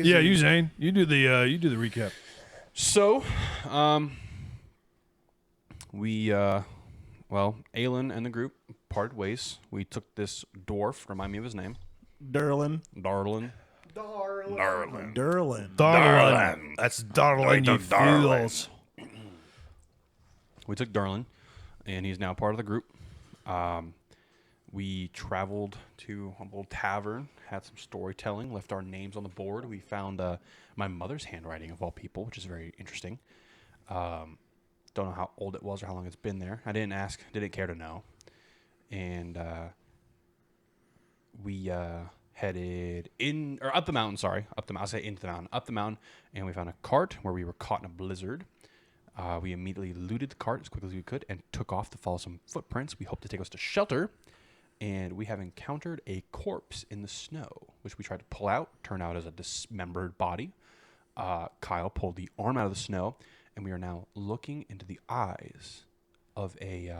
Casey. Yeah, you Zane. You do the recap. So, we Aelin and the group parted ways. We took this dwarf. Remind me of his name. Darlin. Darlin. That's Darlin. You fools. We took Darlin, and he's now part of the group. We traveled to a little tavern, had some storytelling, left our names on the board. We found my mother's handwriting, of all people, which is very interesting. Don't know how old it was or how long it's been there. I didn't ask, didn't care to know. And we headed up the mountain, I'll say into the mountain, up the mountain, and we found a cart where we were caught in a blizzard. We immediately looted the cart as quickly as we could and took off to follow some footprints we hoped to take us to shelter. And we have encountered a corpse in the snow, which we tried to pull out, turned out as a dismembered body. Kyle pulled the arm out of the snow, and we are now looking into the eyes of a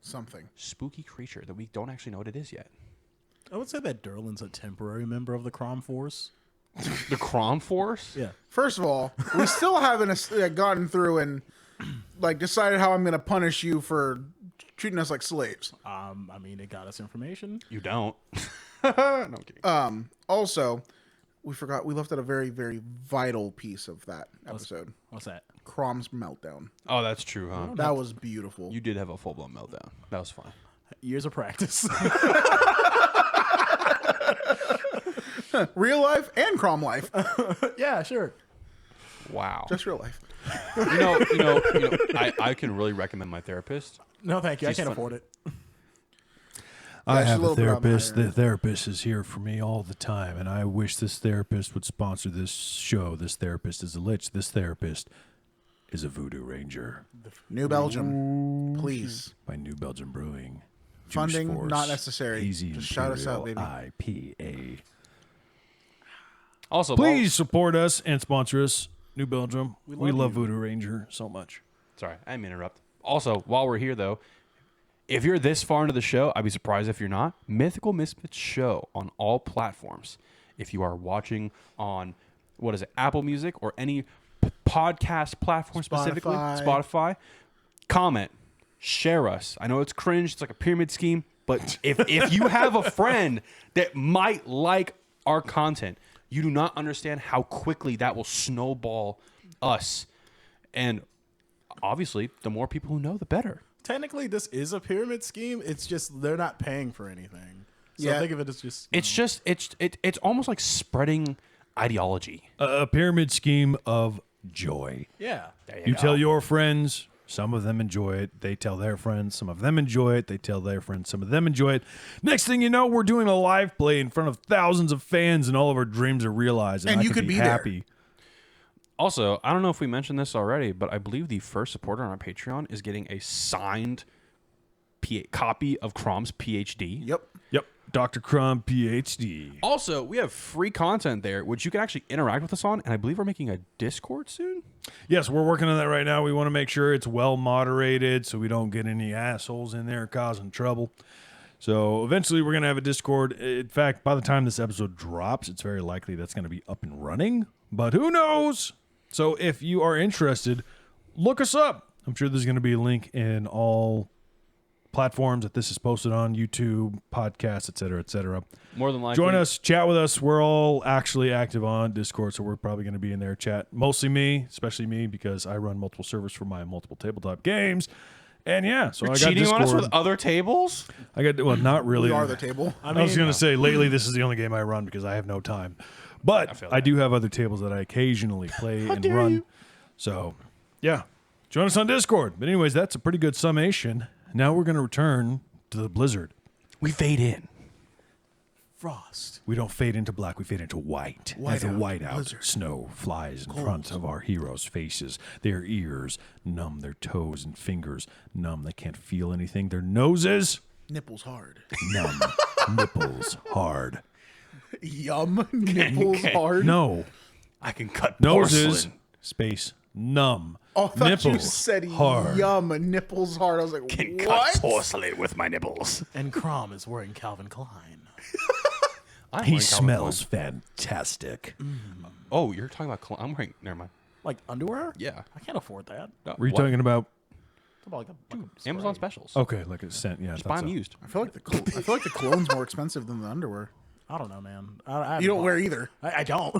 Something. spooky creature that we don't actually know what it is yet. I would say that Derlin's a temporary member of the Crom Force. The Crom Force? Yeah. First of all, we still haven't gotten through and decided how I'm going to punish you for treating us like slaves. I mean, it got us information. You don't. No, I'm kidding. Also, we left out a very, very vital piece of that episode. What's that? Crom's meltdown. Oh, that's true, huh? That was beautiful. You did have a full-blown meltdown. That was fun. Years of practice. Real life and Crom life. Yeah, sure. Wow. Just real life. You know, I can really recommend my therapist. No, thank you. She's I can't fun. afford it. I That's a have a little bit on the therapist. higher The therapist is here for me all the time, and I wish this therapist would sponsor this show. This therapist is a lich. This therapist is a voodoo ranger New Belgium. Please. by New Belgium Brewing. Juice Funding Force, not necessary. Hazy Just shout us out, Imperial baby. IPA. Also, Please support us and sponsor us, New Belgium. We love love you. Voodoo Ranger so much. Sorry, I didn't mean to interrupt. Also, while we're here, though, if you're this far into the show, I'd be surprised if you're not. Mythical Misfits show on all platforms. If you are watching on, Apple Music or any podcast platform specifically, Spotify, comment, share us. I know it's cringe. It's like a pyramid scheme. But if you have a friend that might like our content, you do not understand how quickly that will snowball us. And obviously, the more people who know, the better. Technically, this is a pyramid scheme. It's just they're not paying for anything. So Yeah. think of it as just... It's almost like spreading ideology. A pyramid scheme of joy. Yeah. You tell your friends, some of them enjoy it. They tell their friends, some of them enjoy it. They tell their friends, some of them enjoy it. Next thing you know, we're doing a live play in front of thousands of fans, and all of our dreams are realized. And I you can could be happy. Also, I don't know if we mentioned this already, but I believe the first supporter on our Patreon is getting a signed copy of Crom's PhD. Yep. Yep, Dr. Crumb, PhD. Also, we have free content there, which you can actually interact with us on, and I believe we're making a Discord soon. Yes, we're working on that right now. We want to make sure it's well moderated so we don't get any assholes in there causing trouble. So eventually we're going to have a Discord. In fact, by the time this episode drops, it's very likely that's going to be up and running. But who knows? So if you are interested, look us up. I'm sure there's going to be a link in all platforms that this is posted on, YouTube, podcasts, et cetera, et cetera. More than likely. Join us, chat with us. We're all actually active on Discord, so we're probably going to be in there chat. Mostly me, especially me, because I run multiple servers for my multiple tabletop games. And yeah, so You're I got cheating Discord. on us with other tables? Not really. We are the table. I was going to say, lately, this is the only game I run because I have no time. But I do have other tables that I occasionally play and run. So, yeah. Join us on Discord. But anyways, that's a pretty good summation. Now we're going to return to the blizzard. We fade in. Frost. We don't fade into black, we fade into white. As the Whiteout, whiteout blizzard. snow flies in front of our heroes' faces. Their ears numb, their toes and fingers numb. They can't feel anything. Their noses Nipples hard. numb. Nipples hard. Yum. Nipples hard. No. I can cut Noses, porcelain. space, numb. Oh, I thought you Nipples said hard. yum. Nipples hard. I was like, Can cut what? porcelain with my nipples. And Crom is wearing Calvin Klein. I'm He wearing Calvin smells Klein. fantastic. Oh, you're talking about I'm wearing. Never mind. Like underwear? Yeah. I can't afford that. No, Were you what? talking about? It's about like a Amazon spray. specials? Okay, like a scent. Yeah, I Just thought buy them so. used. I feel like the cologne's more expensive than the underwear. I don't know, man. I You don't wear either. I don't.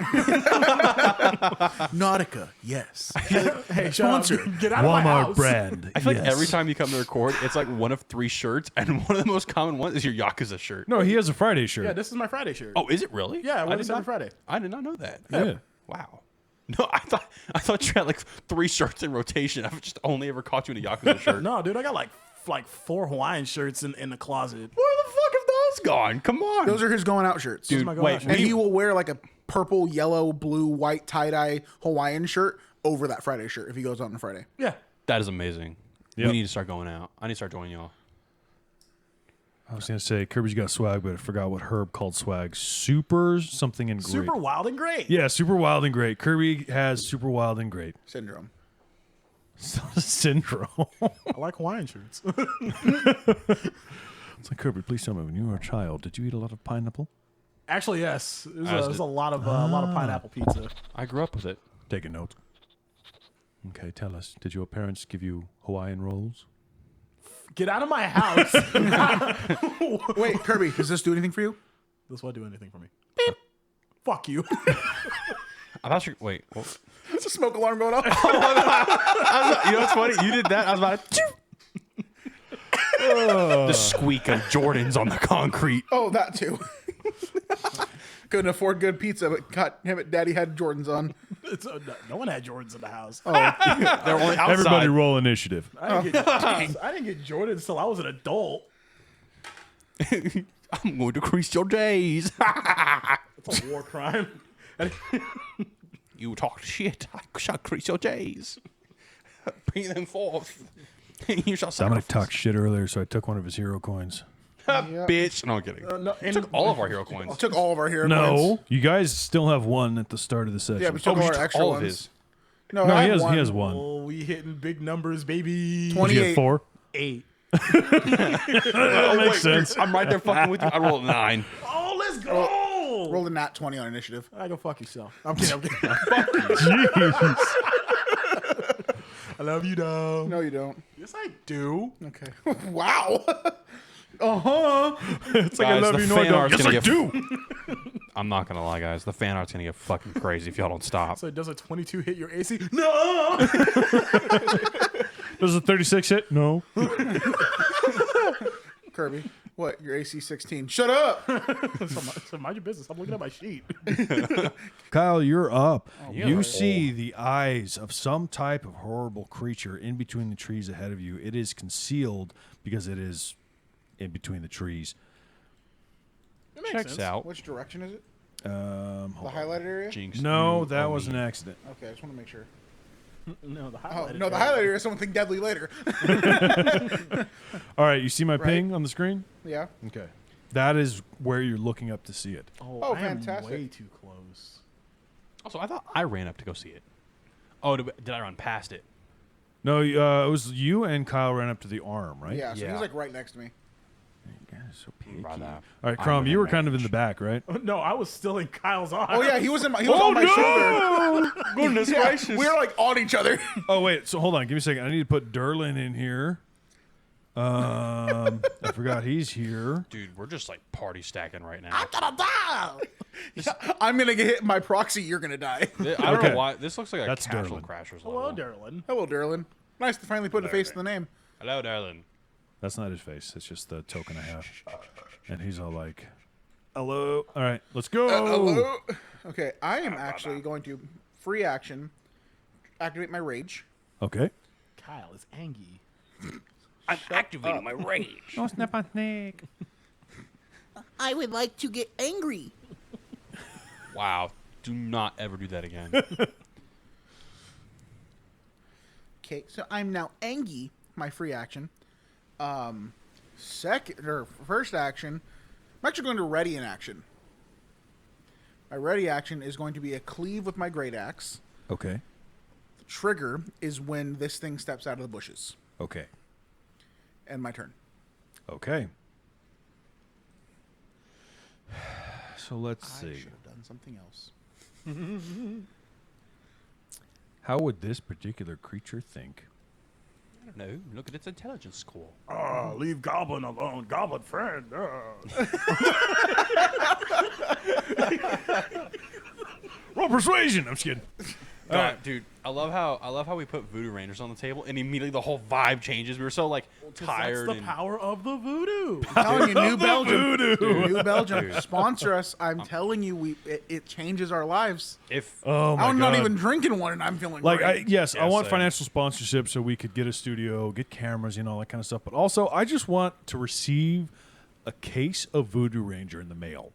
Nautica, yes. Hey, Sponsor. Get out of my Walmart house. brand. I feel like yes. every time you come to record, it's like one of 3 shirts, and one of the most common ones is your Yakuza shirt. No, he has a Friday shirt. Yeah, this is my Friday shirt. Oh, is it really? Yeah, I wear did this every not- Friday. I did not know that. Yeah. Wow. No, I thought you had like 3 shirts in rotation. I've just only ever caught you in a Yakuza shirt. No, dude, I got like 4 Hawaiian shirts in the closet. Where the fuck have those gone? Come on. Those are his going out shirts. Dude, my going wait. out shirt. And he will wear like a purple, yellow, blue, white tie-dye Hawaiian shirt over that Friday shirt if he goes out on Friday. Yeah. That is amazing. Yep. We need to start going out. I need to start joining y'all. I was gonna say Kirby's got swag, but I forgot what Herb called swag. Super something and great. Super wild and great. Yeah, super wild and great. Kirby has super wild and great Syndrome. syndrome. I like Hawaiian shirts. It's like Kirby. Please tell me, when you were a child, did you eat a lot of pineapple? Actually, yes. It As was did- a lot of pineapple pizza. I grew up with it. Take a note. Okay, tell us. Did your parents give you Hawaiian rolls? Get out of my house. Wait, Kirby, does this do anything for you? This won't do anything for me. Beep. Fuck you. I thought you. Wait. What? It's a smoke alarm going off. You know what's funny? You did that. I was about to. The squeak of Jordans on the concrete. Oh, that too. Couldn't afford good pizza, but God damn it, Daddy had Jordans on. No one had Jordans in the house. They're only outside. Everybody roll initiative. I didn't get Jordans until I was an adult. I'm going to crease your days. It's a war crime. You talk shit. I shall crease your days. Bring them forth. You shall Dominic sacrifice. talked shit earlier, so I took one of his hero coins. Bitch. No, I'm kidding. No, and Took all of our hero coins. Took all of our hero No, coins. you guys still have one at the start of the session. Yeah, we took Oh, all you our took extra all of ones. his. No, no, I he had has one. oh, we hitting big numbers, baby. Did 20. you get 4? 8. That makes sense. I'm right there fucking with you. I rolled a 9. Oh, let's go. Rolled a nat 20 on initiative. I go fuck yourself. I'm kidding. Jeez. I love you, though. No, you don't. Yes, I do. Okay. Wow. It's like I Guys, love the you, no, I fan don't. art's Yes, gonna I get- do. I'm not going to lie, guys. The fan art's going to get fucking crazy if y'all don't stop. So does a 22 hit your AC? No. Does a 36 hit? No. Kirby, what? Your AC 16. Shut up. So mind your business. I'm looking at my sheet. Kyle, you're up. you You are see the eyes of some type of horrible creature in between the trees ahead of you. It is concealed because it is in between the trees. It makes Checks sense. out. Which direction is it? Hold The on. highlighted area? Jinx. No, you that owe was me. an accident. Okay, I just want to make sure. No, the Oh, highlighted. no, the highlighted area is something deadly later. All right, you see my Right. ping on the screen? Yeah. Okay. That is where you're looking up to see it. Oh, I am fantastic. way too close. Also, I thought I ran up to go see it. Oh, did I run past it? No, it was you and Kyle ran up to the arm, right? Yeah, so Yeah. he's like right next to me. You guys are so picky. By All that. right, I'm Crom, you were kind of in managed. the back, right? No, I was still in Kyle's arm. Oh, yeah, he was, he was on my shoulder. Goodness Yeah, gracious. we were like on each other. Oh, wait. So hold on. Give me a second. I need to put Derlin in here. I forgot he's here. Dude, we're just like party stacking right now. I'm going to get hit by proxy. You're going to die. I don't Okay. know why. This looks like a That's casual Derlin. crashers Hello, level. Derlin. Hello, Derlin. Nice to finally put a face to the name. Hello, Derlin. That's not his face. It's just the token I have. And he's all like, hello. All right, let's go. Hello. Okay, I am actually going to free action activate my rage. Okay. Kyle is angry. I'm activating my rage. No, snap on snake. I would like to get angry. Wow. Do not ever do that again. Okay, so I'm now angry. My free action. First action, I'm actually going to ready an action. My ready action is going to be a cleave with my great axe. Okay. The trigger is when this thing steps out of the bushes. Okay. And my turn. Okay. So let's I see. should have done something else. How would this particular creature think? I don't know. Look at its intelligence score. Leave Goblin alone. Goblin friend. Roll persuasion. I'm just kidding. God, dude, I love how we put Voodoo Rangers on the table, and immediately the whole vibe changes. We were so like tired. That's the power of the voodoo. I'm telling you, New Belgium. Voodoo. New Belgium. Dude. Sponsor us. I'm telling you, it changes our lives. If Oh my I'm god. not even drinking one, and I'm feeling Like, great. I want same. financial sponsorship so we could get a studio, get cameras, all that kind of stuff. But also, I just want to receive a case of Voodoo Ranger in the mail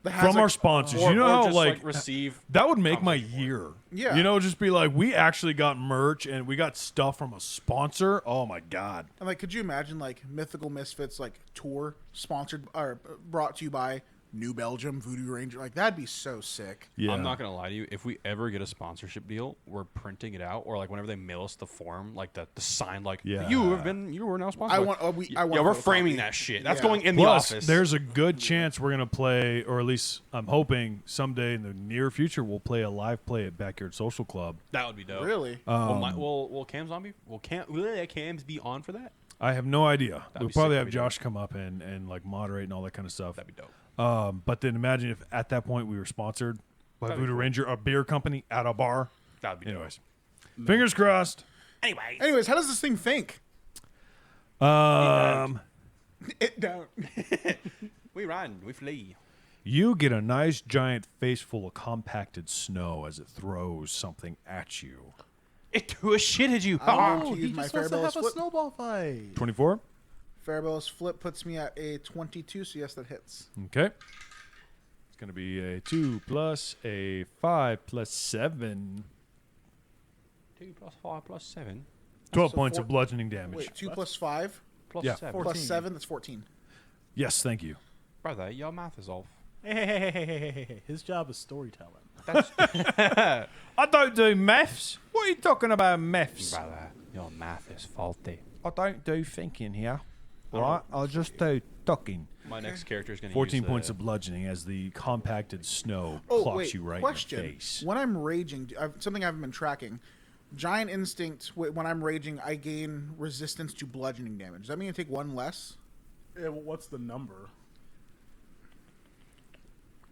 That has, from like, our sponsors. or, you know or how just, receive. that would make how my much more. year. Yeah. Just be like, we actually got merch and we got stuff from a sponsor. Oh my god. And like, could you imagine like Mythical Misfits like tour sponsored or brought to you by New Belgium Voodoo Ranger? Like that'd be so sick. Yeah. I'm not gonna lie to you. If we ever get a sponsorship deal, we're printing it out, or like whenever they mail us the form, like the sign, like Yeah. you were now sponsored. I Like, want. I want. yeah, we're photocopy. framing that shit. That's Yeah. going in the Plus, office. there's a good chance we're gonna play, or at least I'm hoping someday in the near future we'll play a live play at Backyard Social Club. that would be dope. Really? Will Cam Zombie? Will Cam's be on for that? I have no idea. That'd We'll be probably sick, have that'd be dope. Josh come up and like moderate and all that kind of stuff. That'd be dope. But then imagine if at that point we were sponsored by That'd be Voodoo cool. Ranger, a beer company at a bar. That'd be Anyways, fingers crossed. dope. Anyways, how does this thing think? It don't. We run, we flee. You get a nice giant face full of compacted snow as it throws something at you. It threw a shit at you. I want Oh, to he use my just wants to Fariballa's have a flip. snowball fight. 24. Fariballa's flip puts me at a 22. So yes, that hits. Okay. It's going to be a 2 plus a 5 plus 7. 2 plus 5 plus 7 12 So points four- of bludgeoning damage. Wait, 2 plus 5 plus Yeah. 7. plus 14. 7. That's 14. Yes, thank you. Brother, your math is off. Hey. His job is storytelling. I don't do maths. What are you talking about maths? Brother, your math is faulty. I don't do thinking here. Right? I just do talking. My next character is going to 14 use points of bludgeoning as the compacted snow Oh clocks wait, you right question. in the face. When I'm raging, something I haven't been tracking. Giant Instinct. When I'm raging, I gain resistance to bludgeoning damage. Does that mean I take one less? Yeah, well, what's the number?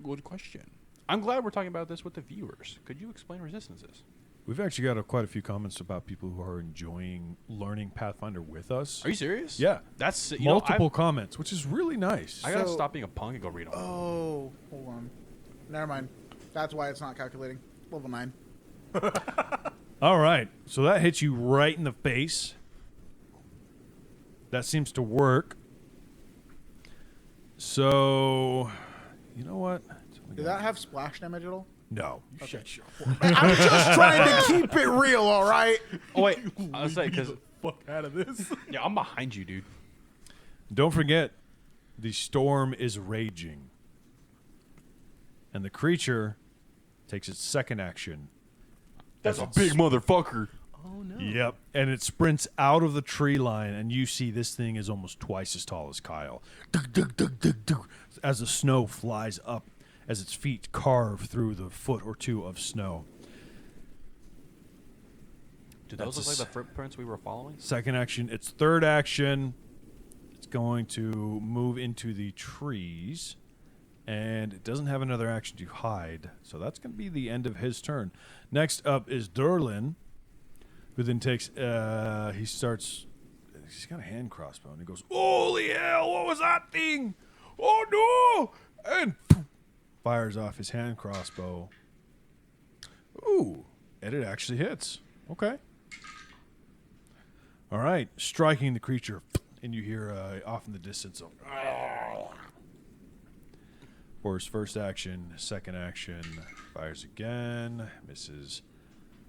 Good question. I'm glad we're talking about this with the viewers. Could you explain resistances? We've actually got quite a few comments about people who are enjoying learning Pathfinder with us. Are you serious? Yeah. That's Multiple comments, which is really nice. I gotta So- stop being a punk and go read them. Oh, hold on. Never mind. That's why it's not calculating. Level 9. All right. So that hits you right in the face. That seems to work. So, you know what? Did that have splash damage at all? No. I'm just trying to keep it real, all right? Oh wait, I was saying because Fuck out of this. yeah, I'm behind you, dude. Don't forget, the storm is raging. And the creature takes its second action. That's a big motherfucker. Oh no. Yep. And it sprints out of the tree line, and you see this thing is almost twice as tall as Kyle. Dug, dug, dug, dug, dug, as the snow flies up, as its feet carve through the foot or two of snow. Do those That's look a like the footprints we were following? Second action. Its third action, it's going to move into the trees. And it doesn't have another action to hide. So that's going to be the end of his turn. Next up is Durlin, who then takes, he's got a hand crossbow. And he goes, holy hell, what was that thing? Oh no! And fires off his hand crossbow. Ooh, and it actually hits. Okay. All right, striking the creature. And you hear off in the distance, for his first action, second action, fires again, misses.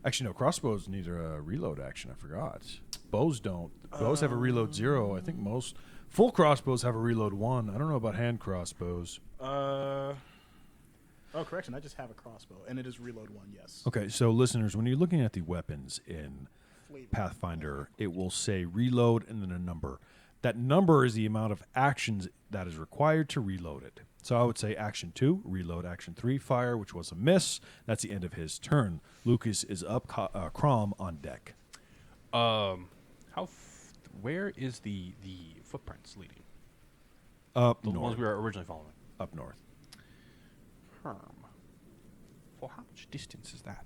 Actually, no, crossbows need a reload action. I forgot. Bows don't. Bows have a reload 0. I think most full crossbows have a reload 1. I don't know about hand crossbows. Oh, correction. I just have a crossbow, and it is reload 1. Yes. Okay, so listeners, when you're looking at the weapons in Pathfinder, it will say reload and then a number. That number is the amount of actions that is required to reload it. So I would say action 2, reload. Action 3, fire, which was a miss. That's the end of his turn. Lucas is up. Crom on deck. Where is the footprints leading? Up The north. ones we were originally following. Up north. For how much distance is that?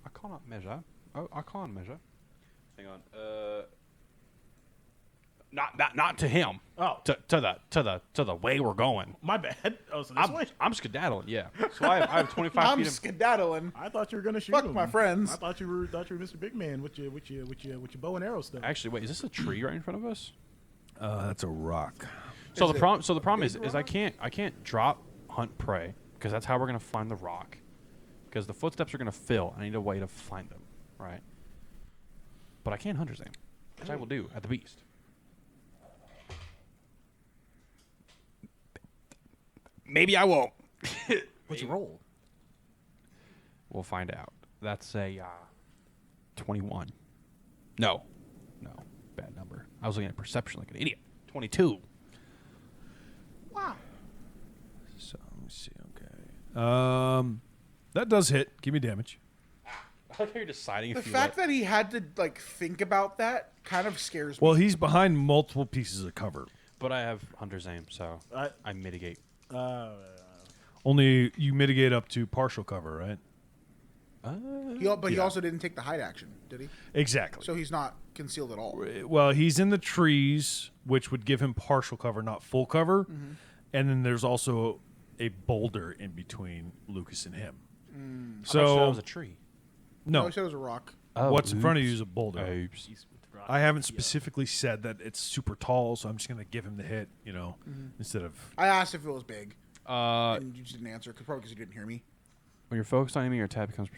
I cannot measure. Oh, I can't measure. Hang on. Not to him. Oh. To the way we're going. My bad. Oh, so this way? I'm skedaddling. Yeah. So I have 25 I'm feet of. skedaddling. I thought you were gonna shoot Fuck him. my friends. I thought you were Mr. Big Man with your bow and arrow stuff. Actually, wait. Is this a tree right in front of us? That's a rock. So Is the it problem. So the problem big is I can't drop hunt prey because that's how we're gonna find the rock. Because the footsteps are gonna fill. I need a way to find them, right? But I can hunter's aim, which I will do at the beast. Maybe I won't. What's your roll? We'll find out. That's a 21. No, bad number. I was looking at perception like an idiot. 22. Wow. So let me see. Okay. That does hit. Give me damage. I like how you're deciding The if you fact that he had to like think about that kind of scares me. Well, he's behind multiple pieces of cover. But I have hunter's aim, so I- I mitigate. Only you mitigate up to partial cover, right? He also didn't take the hide action, did he? Exactly. So he's not concealed at all. Well, he's in the trees, which would give him partial cover, not full cover. Mm-hmm. And then there's also a boulder in between Lucas and him. I thought So that was a tree. no, he said it was a rock. what's in front of you is a boulder. Oops. I haven't specifically said that it's super tall, so I'm just gonna give him the hit, instead of. I asked if it was big, Uh, and you just didn't answer, probably because you didn't hear me. when you're focused on aiming, your attack becomes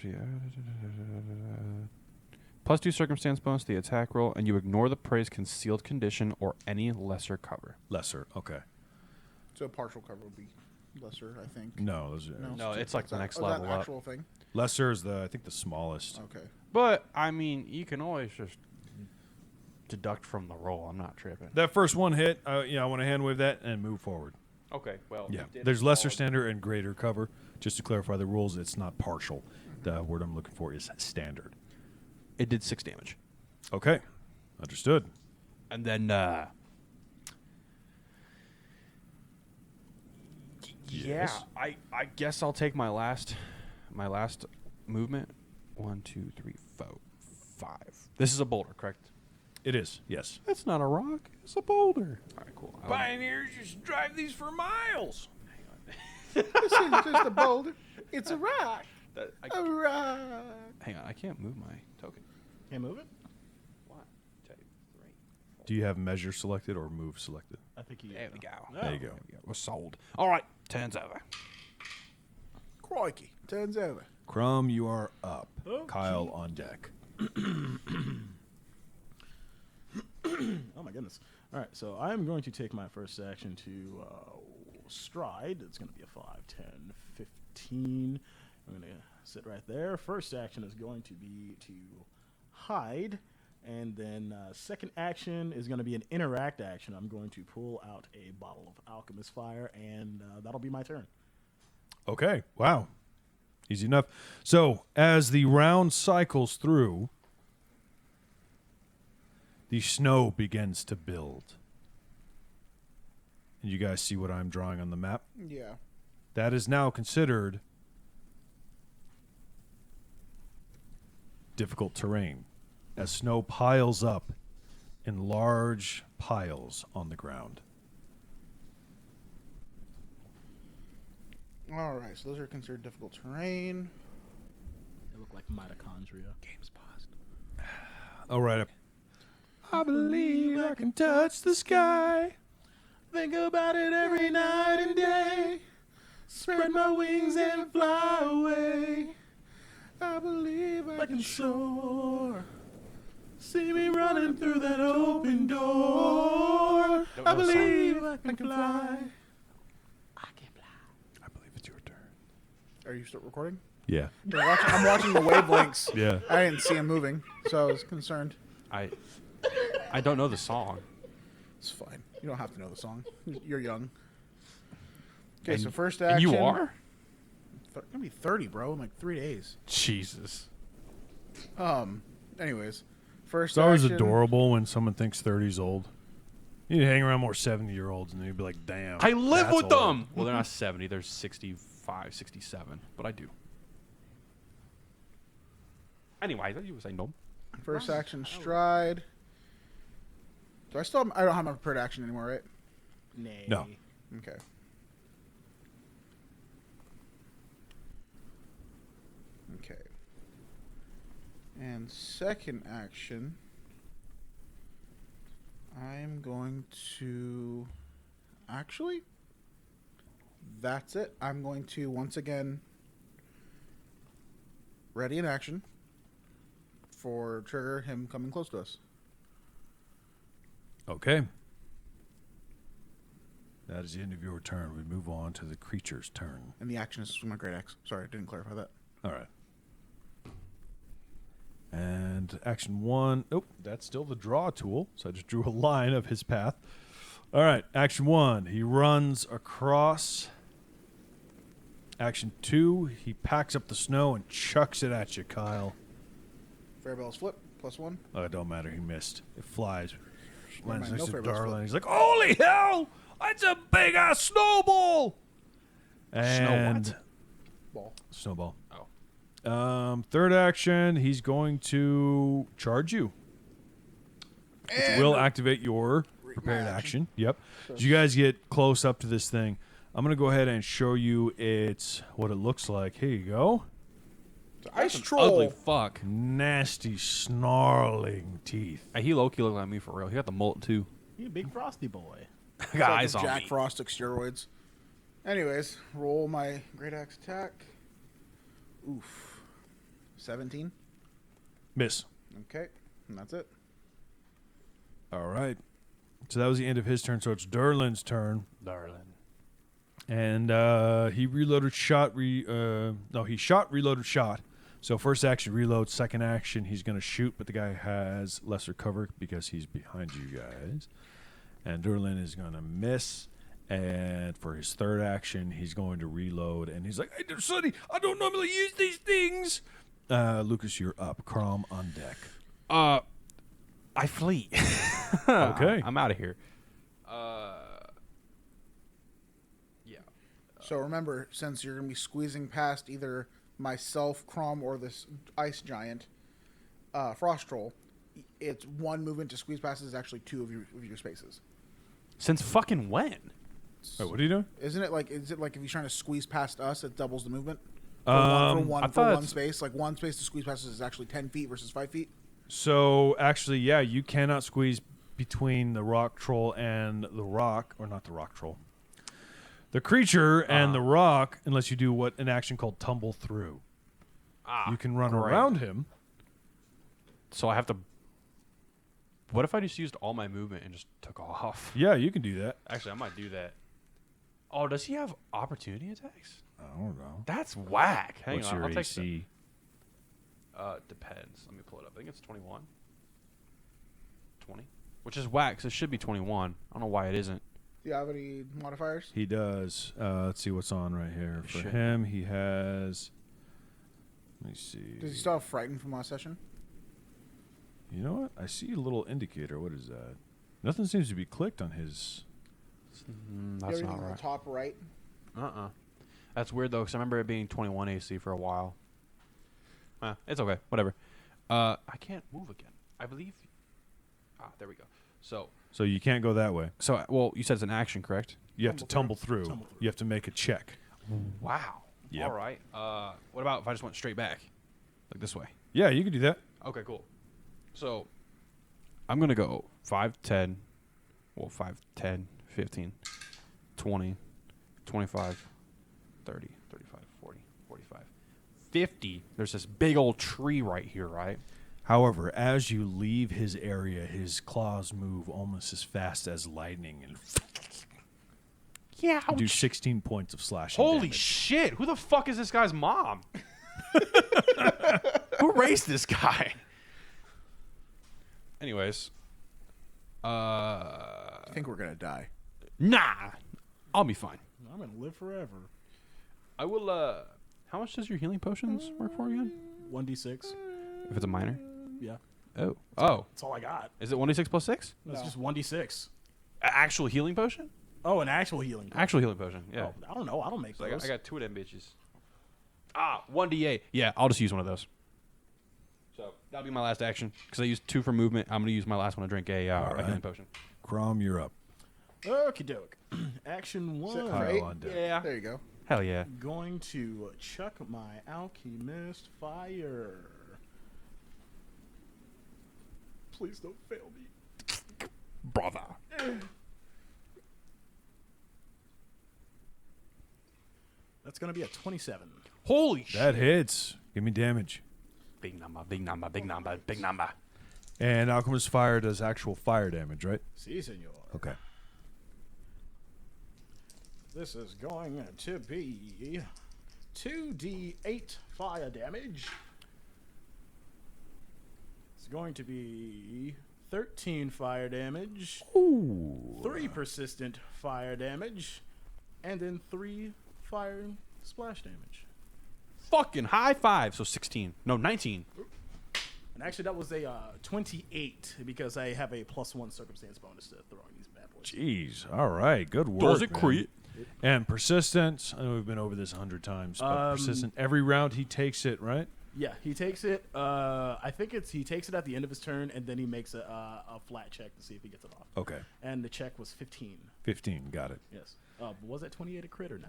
+2 circumstance bonus to the attack roll, and you ignore the prey's concealed condition or any lesser cover. Lesser, okay. So partial cover would be lesser, I think. No, those are, No, it's like the next Is level that up. actual thing? lesser is I think the smallest. Okay. But I mean, you can always just deduct from the roll. I'm not tripping. That first one hit, I want to hand wave that and move forward. Okay, well, Yeah, there's lesser standard and greater cover. Just to clarify the rules, it's not partial. The word I'm looking for is standard. It did 6 damage, Okay, understood. and then Yes. I guess I'll take my last movement. 1, 2, 3, 4, 5. This is a boulder, correct? It is, yes. It's not a rock. It's a boulder. All right, cool. Pioneers just drive these for miles. This isn't just a boulder. It's a rock. I, A rock. hang on, I can't move my token. Can't move it? 1, 2, 3. Do you have measure selected or move selected? I think he. There we go. There you go. We're sold. All right, turns over. Crikey. Turns over. Crumb, you are up. Oh, Kyle on deck. Oh my goodness! All right, so I'm going to take my first action to stride. It's going to be a 5, 10, 15. I'm going to sit right there. First action is going to be to hide, and then second action is going to be an interact action. I'm going to pull out a bottle of Alchemist Fire, and that'll be my turn. Okay, wow. Easy enough. So, as the round cycles through, the snow begins to build. And you guys see what I'm drawing on the map? Yeah. That is now considered difficult terrain, as snow piles up in large piles on the ground. All right. So those are considered difficult terrain. They look like mitochondria. Game's paused. All right. I believe I can touch the sky. Think about it every night and day. Spread my wings and fly away. I believe I I can soar. See me running through that open door. Don't I know the believe I can fly. I believe it's your turn. Are you still recording? Yeah. I'm watching the wavelengths. Yeah. I didn't see him moving, so I was concerned. I don't know the song. It's fine. You don't have to know the song. You're young. Okay, so first And action. you are? Gonna be 30, bro, in like 3 days. Jesus. Anyways, first It's always action. adorable when someone thinks 30's old. You need to hang around more 70-year-olds, and you'd be like, damn. I live that's with old. them. Well, they're not 70. They're 65, 67. But I do. Anyway, you were saying no. First action, stride. Do I still? I don't have my prepared action anymore, right? Nay. No. Okay. Okay. And second action, I'm going to. Actually, that's it. I'm going to once again ready in action for trigger him coming close to us. Okay. That is the end of your turn. We move on to the creature's turn. And the action is my great axe. Sorry, I didn't clarify that. All right. And action 1. Oh, that's still the draw tool. So I just drew a line of his path. All right. Action 1. He runs across. Action 2. He packs up the snow and chucks it at you, Kyle. Fairbell's flip, +1. Oh, it don't matter. He missed. It flies. Lands mind, next no to Fairbell's Darla. flip. He's like, holy hell! That's a big-ass snowball! And Ball. snowball. Oh. Third action, he's going to charge you. Which And will activate your my prepared action. action. Yep. As you guys get close up to this thing, I'm going to go ahead and show you what it looks like. Here you go. Ice An troll. Ugly fuck. Nasty, snarling teeth. He low-key looked like me for real. He got the mullet, too. You a big frosty boy. It's Guys like on Jack me. Frost took steroids. Anyways, roll my great axe attack. Oof. 17. Miss. Okay, and that's it. All right. So that was the end of his turn. So it's Derlin's turn. Darling. And he reloaded shot. He shot, reloaded, shot. So first action, reload. Second action, he's going to shoot, but the guy has lesser cover because he's behind you guys. And Derlin is going to miss. And for his third action, he's going to reload. And he's like, hey, Sonny, I don't normally use these things. Lucas, you're up. Crom on deck. I flee. Okay. I'm out of here. Yeah. So remember, since you're going to be squeezing past either myself, Crom, or this ice giant, Frost Troll, it's one movement to squeeze past is actually 2 of your spaces. Since fucking when? Wait, what are you doing? Isn't it like? Is it like if you're trying to squeeze past us, it doubles the movement? For I one thought space, like one space to squeeze past us is actually 10 feet versus 5 feet. So actually, yeah, you cannot squeeze between the rock troll and the rock, or not the rock troll, the creature and the rock, unless you do an action called tumble through. You can run great. around him. So I have to. What if I just used all my movement and just took off? Yeah, you can do that. Actually, I might do that. Oh, does he have opportunity attacks? I don't know. That's whack. Hang What's on, your I'll take AC? depends. Let me pull it up. I think it's 21. 20, which is whack. So it should be 21. I don't know why it isn't. Do you have any modifiers? He does. Let's see what's on right here. For Shit. him, he has. Let me see. Does he still have frightened from last session? You know what? I see a little indicator. What is that? Nothing seems to be clicked on his. That's Everything not on the right. top right. That's weird though, because I remember it being 21 AC for a while. It's okay. Whatever. I can't move again. I believe. There we go. So you can't go that way. Well, you said it's an action, correct? You have to tumble through. Tumble through. You have to make a check. Wow. Yep. All right. What about if I just went straight back, like this way? Yeah, you can do that. Okay, cool. So I'm gonna go 5, 10, 15, 20, 25, 30, 35, 40, 45, 50. There's this big old tree right here, right? However, as you leave his area, his claws move almost as fast as lightning and Yeah. do 16 points of slashing Holy damage. shit! Who the fuck is this guy's mom? Who raised this guy? Anyways, I think we're gonna die. nah. I'll be fine. I'm gonna live forever. I will. How much does your healing potions work for again? 1d6. If it's a minor. Yeah, Oh. that's all I got. Is it 1d6 plus 6? That's No. just 1d6. Actual healing potion? Oh, an actual healing. Actual healing potion. Yeah. Oh, I don't know. I don't make So those. I got 2 of them bitches. 1d8. Yeah, I'll just use one of those. So that'll be my last action because I used 2 for movement. I'm gonna use my last one to drink a right. healing potion. Crom, you're up. Okie doke. Action 1. Sit for Kyle 8. on deck. Yeah. There you go. Hell yeah. Going to chuck my alchemist fire. Please don't fail me. Brother. That's going to be a 27. Holy That hits. Give me damage. Big number, big number, big number, big number. And Alchemist Fire does actual fire damage, right? Si, senor. Okay. This is going to be 2d8 fire damage. It's going to be 13 fire damage, Ooh. 3 persistent fire damage, and then 3 fire splash damage. Fucking high five. So 16. No, 19. And actually, that was a 28 because I have a +1 circumstance bonus to throwing these bad boys. Jeez. All right. Good work. Does it man. crit? And persistence. I know we've been over this 100 times, but persistent. Every round he takes it, right? Yeah, he takes it. I think he takes it at the end of his turn, and then he makes a flat check to see if he gets it off. Okay. And the check was 15. 15. Got it. Yes. Was that 28 a crit or nah?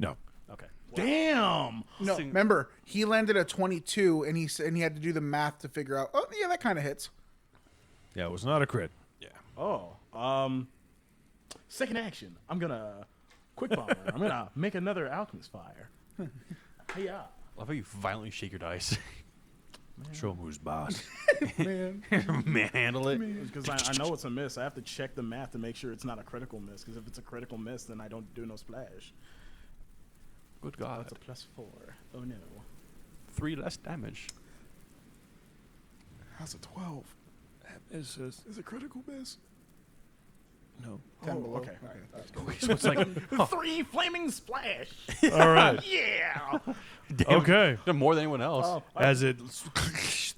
No. Okay. Damn. No, remember he landed a 22, and he had to do the math to figure out. Oh, yeah, that kind of hits. Yeah, it was not a crit. Yeah. Oh. Second action. I'm gonna quick bomber. I'm gonna make another alchemist fire. Yeah. I love how you violently shake your dice. Show him who's boss. Man, Manhandle it. Because I know it's a miss. I have to check the math to make sure it's not a critical miss. Because if it's a critical miss, then I don't do no splash. Good God. That's a +4. Oh no. 3 less damage. that's a 12. Is Is it critical miss? no. 10 below. Okay. All right, that's good. So it's like, 3 flaming splash. All right. Yeah. damn, Okay. done more than anyone else. Oh, As it,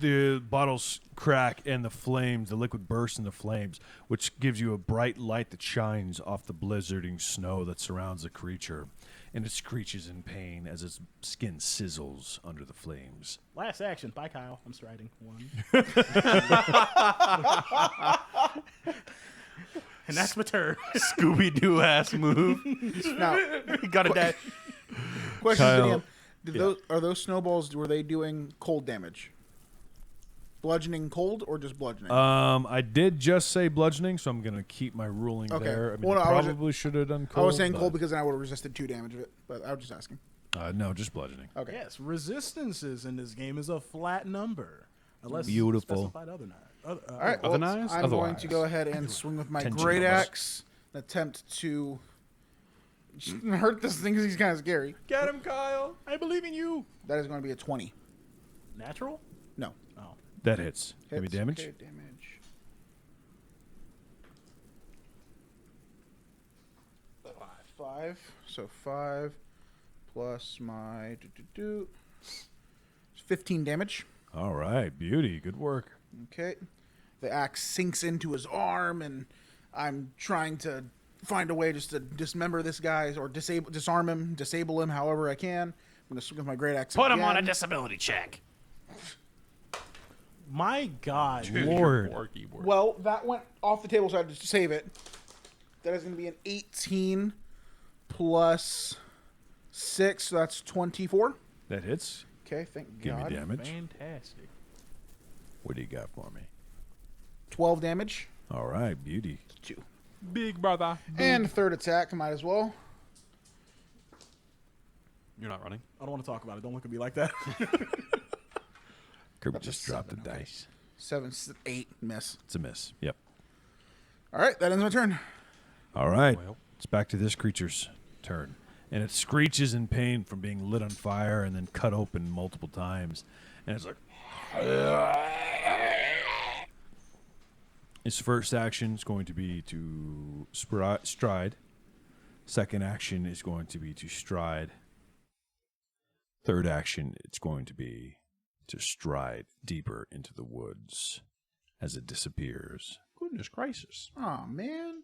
the bottles crack and the flames, the liquid bursts into flames, which gives you a bright light that shines off the blizzarding snow that surrounds the creature, and it screeches in pain as its skin sizzles under the flames. Last action. Bye, Kyle. I'm striding. 1. And that's my turn. Scooby Doo ass move. Now, Got it, Dad. question to Kyle, DM. Are those snowballs, were they doing cold damage? Bludgeoning cold or just bludgeoning? I did just say bludgeoning, so I'm gonna keep my ruling Okay. there. I mean, Well, no, I I was probably should have done I cold. was saying but- cold because then I would have resisted 2 damage of it, but I was just asking. no, just bludgeoning. Okay. Yes, resistances in this game is a flat number. Unless Beautiful. specified otherwwise. All right. Well, Otherwise? I'm going to go Otherwise. ahead and swing with my Tension great bonus. axe and attempt to hurt this thing because he's kind of scary. Get him, Kyle. I believe in you. That is going to be a 20. Natural? No. Oh. That hits. Give me Hits. damage. Okay, damage. 5. So 5 plus my 15 damage. All right, beauty. Good work. Okay. The axe sinks into his arm, and I'm trying to find a way just to dismember this guy or disarm him, disable him however I can. I'm going to swing with my great axe. Put him on a again. disability check. My God. Lord. Well, that went off the table, so I had to save it. That is going to be an 18 plus 6, so that's 24. That hits. Okay, thank Give God. me damage. Fantastic. What do you got for me? 12 damage. All right, beauty. 2. Big brother. And third attack, might as well. You're not running. I don't want to talk about it. Don't look at me like that. Kirby That's a just dropped the 7, okay. dice. 7, 8, miss. It's a miss. Yep. All right, that ends my turn. All right. Well. It's back to this creature's turn. And it screeches in pain from being lit on fire and then cut open multiple times. And it's like... His first action is going to be to stride. Second action is going to be to stride. Third action, it's going to be to stride deeper into the woods as it disappears. Goodness gracious. Oh man.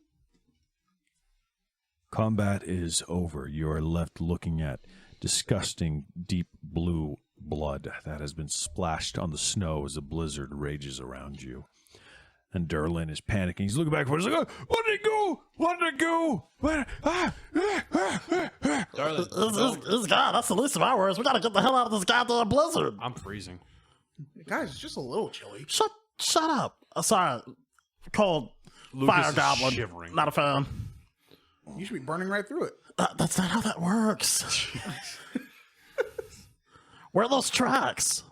Combat is over. You are left looking at disgusting deep blue blood that has been splashed on the snow as a blizzard rages around you. And Derlin is panicking. He's looking back for it. He's like, oh, where'd it go? Where'd it go? Where? This guy, that's the least of our worries. We gotta get the hell out of this goddamn blizzard. I'm freezing. Guys, it's just a little chilly. Shut up. Sorry. Cold. Lucas Fire is goblin. shivering. Not a fan. You should be burning right through it. That's not how that works. Where are those tracks?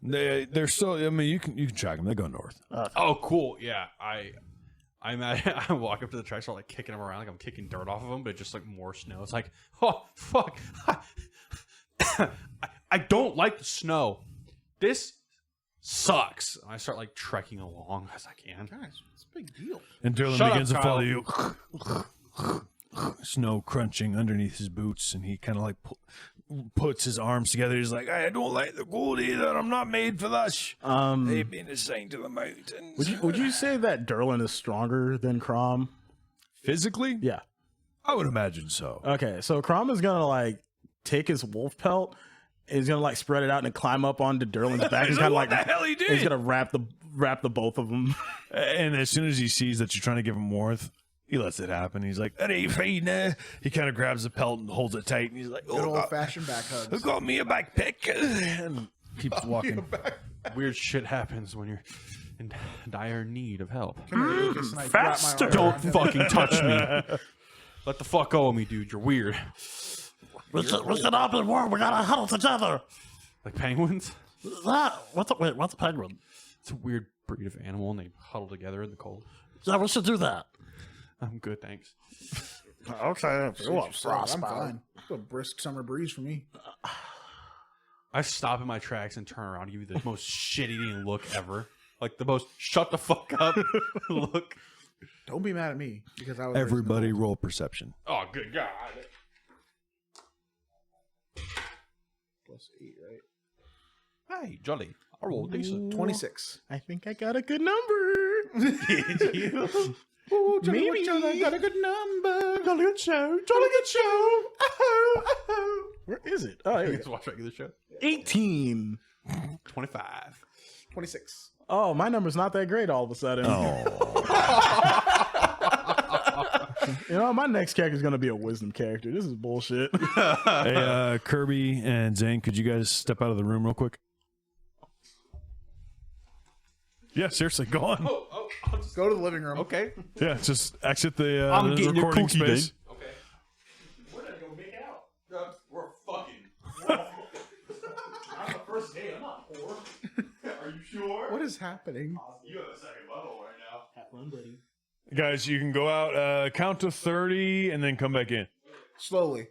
They're still. I mean, you can track them. They go north. Oh, cool. Yeah, I walk up to the tracks, start like kicking them around, like I'm kicking dirt off of them, but just like more snow. It's like, oh fuck, I don't like the snow. This sucks. And I start like trekking along as I can. Guys, it's a big deal. And Derlin Shut begins up, to follow Kyle. you. Snow crunching underneath his boots, and he kind of like puts his arms together. He's like, I don't like the cold either. I'm not made for this. They've been assigned to the mountains. Would you say that Derlin is stronger than Crom? Physically? Yeah. I would imagine so. Okay, so Crom is gonna like take his wolf pelt. And he's gonna like spread it out and climb up onto Derlin's back. He's What kind of like the hell he did? he's gonna wrap the both of them. And as soon as he sees that you're trying to give him warmth, he lets it happen. He's like, that ain't fine. He kind of grabs the pelt and holds it tight. And he's like, Good oh, old fashioned back who hugs. got me a backpack? And keeps walking. Weird shit happens when you're in dire need of help. Come here, Lucas, and I wrap my Faster. arm Don't around him. fucking touch me. Let the fuck go of me, dude. You're weird. We should all be warm. We gotta huddle together. Like penguins? What's a penguin? It's a weird breed of animal, and they huddle together in the cold. Yeah, we should do that. I'm good, thanks. Okay. Jeez, I'm fine. It's a brisk summer breeze for me. I stop in my tracks and turn around and give you the most shit-eating look ever. Like the most shut the fuck up look. Don't be mad at me because I was Everybody roll perception. Oh, good God. plus 8, right? Hey, Jolly. I rolled decent. 26. I think I got a good number. Did you? Oh, Maybe. I got a good number. Jolly good show. Jolly good show. Where is it? Oh, here we Let's go. watch regular show. 18. 25. 26. Oh, my number's not that great all of a sudden. You know, my next character is going to be a wisdom character. This is bullshit. Hey, Kirby and Zane, could you guys step out of the room real quick? Yeah, seriously, go on. I'll just, Go to the living room. okay. Yeah, just exit the, I'm the getting your recording cookie, space. Okay. We're gonna go make out. We're fucking. On the first date, I'm not poor. Are you sure? What is happening? You have a second butthole right now. Have fun, buddy. Guys, you can go out, count to 30, and then come back in. Slowly.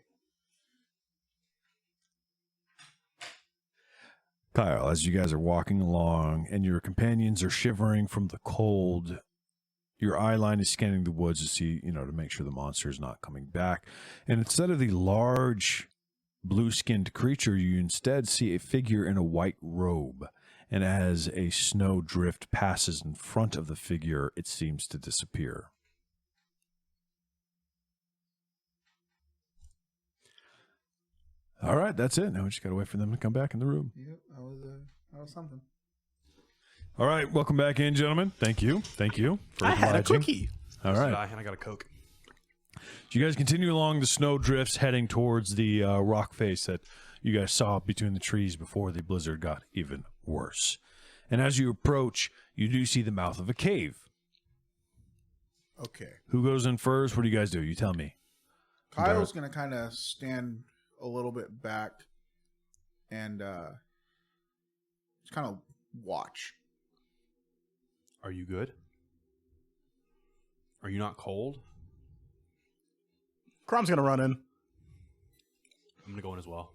Kyle, as you guys are walking along and your companions are shivering from the cold, your eye line is scanning the woods to see, to make sure the monster is not coming back. And instead of the large blue-skinned creature, you instead see a figure in a white robe. And as a snow drift passes in front of the figure, it seems to disappear. All right, that's it. Now we just got to wait for them to come back in the room. Yep, that was something. All right, welcome back in, gentlemen. Thank you. Thank you for I had a obliging. cookie. All right. And I got a Coke. So you guys continue along the snow drifts, heading towards the rock face that you guys saw between the trees before the blizzard got even worse. And as you approach, you do see the mouth of a cave. Okay. Who goes in first? What do you guys do? You tell me. Kyle's going to kind of stand a little bit back and just kind of watch. Are you good? Are you not cold? Crom's going to run in. I'm gonna go in as well.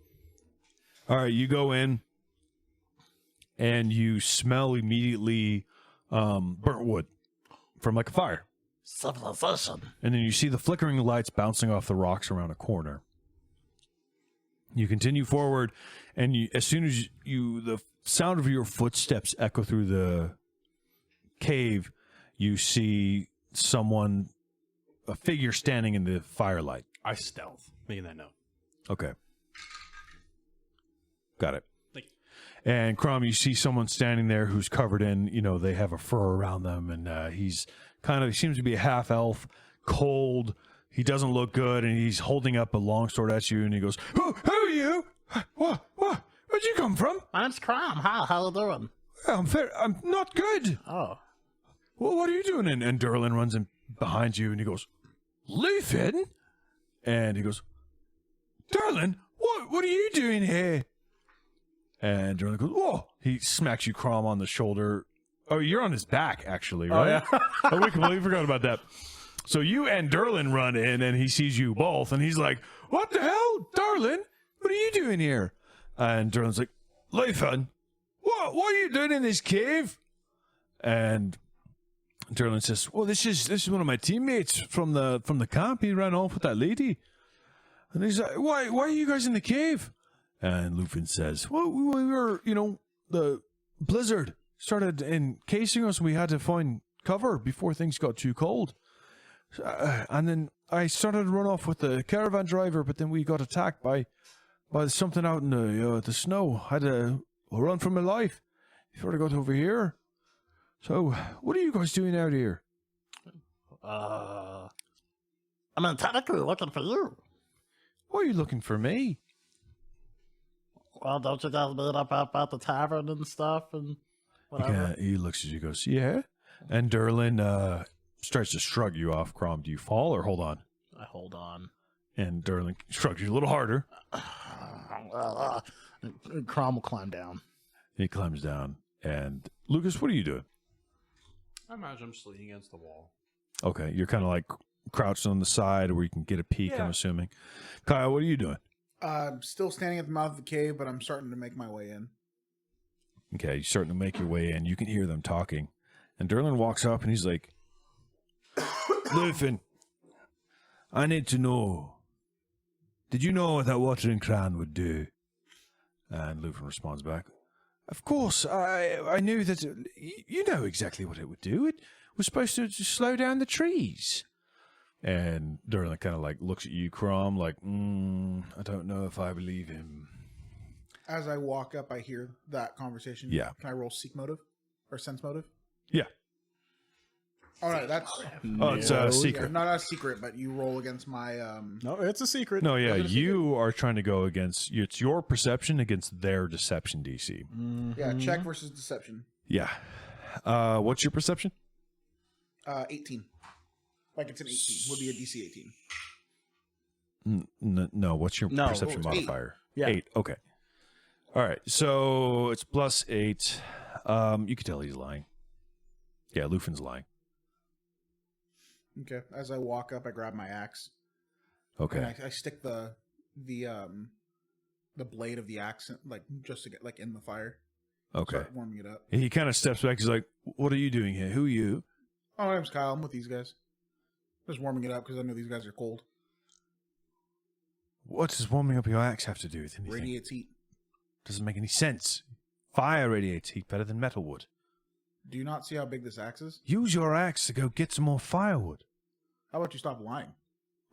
All right, you go in, and you smell immediately burnt wood from like a fire. Civilization. And then you see the flickering lights bouncing off the rocks around a corner. You continue forward, and as soon as the sound of your footsteps echo through the cave, you see a figure standing in the firelight. I stealth, making that note. Okay. Got it. Thank you. And Crom, you see someone standing there who's covered in, they have a fur around them, and he seems to be a half elf, cold. He doesn't look good, and he's holding up a long sword at you, and he goes, Who are you? What? Where'd you come from? My name's Crom. Hi, how you doing? I'm not good. Oh. Well, what are you doing? And Durlin runs in behind you, and he goes, Luthen? And he goes, Durlin, what are you doing here? And Durlin goes, whoa. He smacks you, Crom, on the shoulder. Oh, you're on his back, actually, right? Oh, yeah. We completely forgot about that. So you and Durlin run in, and he sees you both, and he's like, what the hell? Durlin, what are you doing here? And Durlin's like, Luthen, what are you doing in this cave? And Durlin says, well, this is one of my teammates from the camp. He ran off with that lady. And he's like, why are you guys in the cave? And Luthen says, well, we were, the blizzard started encasing us, and we had to find cover before things got too cold. And then I started to run off with the caravan driver, but then we got attacked by something out in the snow. I had to run for my life before I got over here. So, what are you guys doing out here? I mean, technically looking for you. Why are you looking for me? Well, don't you guys meet up at the tavern and stuff and whatever? He looks at you, goes, yeah. And Durlin starts to shrug you off. Crom, do you fall or hold on? I hold on. And Durlin shrugs you a little harder. Crom will climb down. He climbs down. And Lucas, what are you doing? I imagine I'm just leaning against the wall. Okay, you're kind of like crouched on the side where you can get a peek, I'm assuming. Kyle, what are you doing? I'm still standing at the mouth of the cave, but I'm starting to make my way in. Okay, you're starting to make your way in. You can hear them talking. And Durlin walks up and he's like, Luthen, I need to know. Did you know what that watering can would do? And Luthen responds back, of course, I knew that. You know exactly what it would do. It was supposed to slow down the trees. And Durlin kind of like looks at you, Crom, like, I don't know if I believe him. As I walk up, I hear that conversation. Yeah. Can I roll seek motive or sense motive? Yeah. All right, that's It's a secret. not a secret, but you roll against my. No, it's a secret. No, yeah, Is it a you are trying to go against, it's your perception against their deception DC. Yeah, check versus deception. Yeah. What's your perception? 18. Like it's an 18. Would be a DC 18. No, what's your No, perception it's modifier? 8. Yeah. 8, okay. All right, so it's plus 8. You can tell he's lying. Yeah, Luthen's lying. Okay. As I walk up, I grab my axe. Okay. And I stick the blade of the axe, like just to get like in the fire. Okay. Start warming it up. He kind of steps back. He's like, what are you doing here? Who are you? Oh, my name's Kyle. I'm with these guys. Just warming it up because I know these guys are cold. What does warming up your axe have to do with anything? Radiates heat. Doesn't make any sense. Fire radiates heat better than metal would. Do you not see how big this axe is? Use your axe to go get some more firewood. How about you stop lying?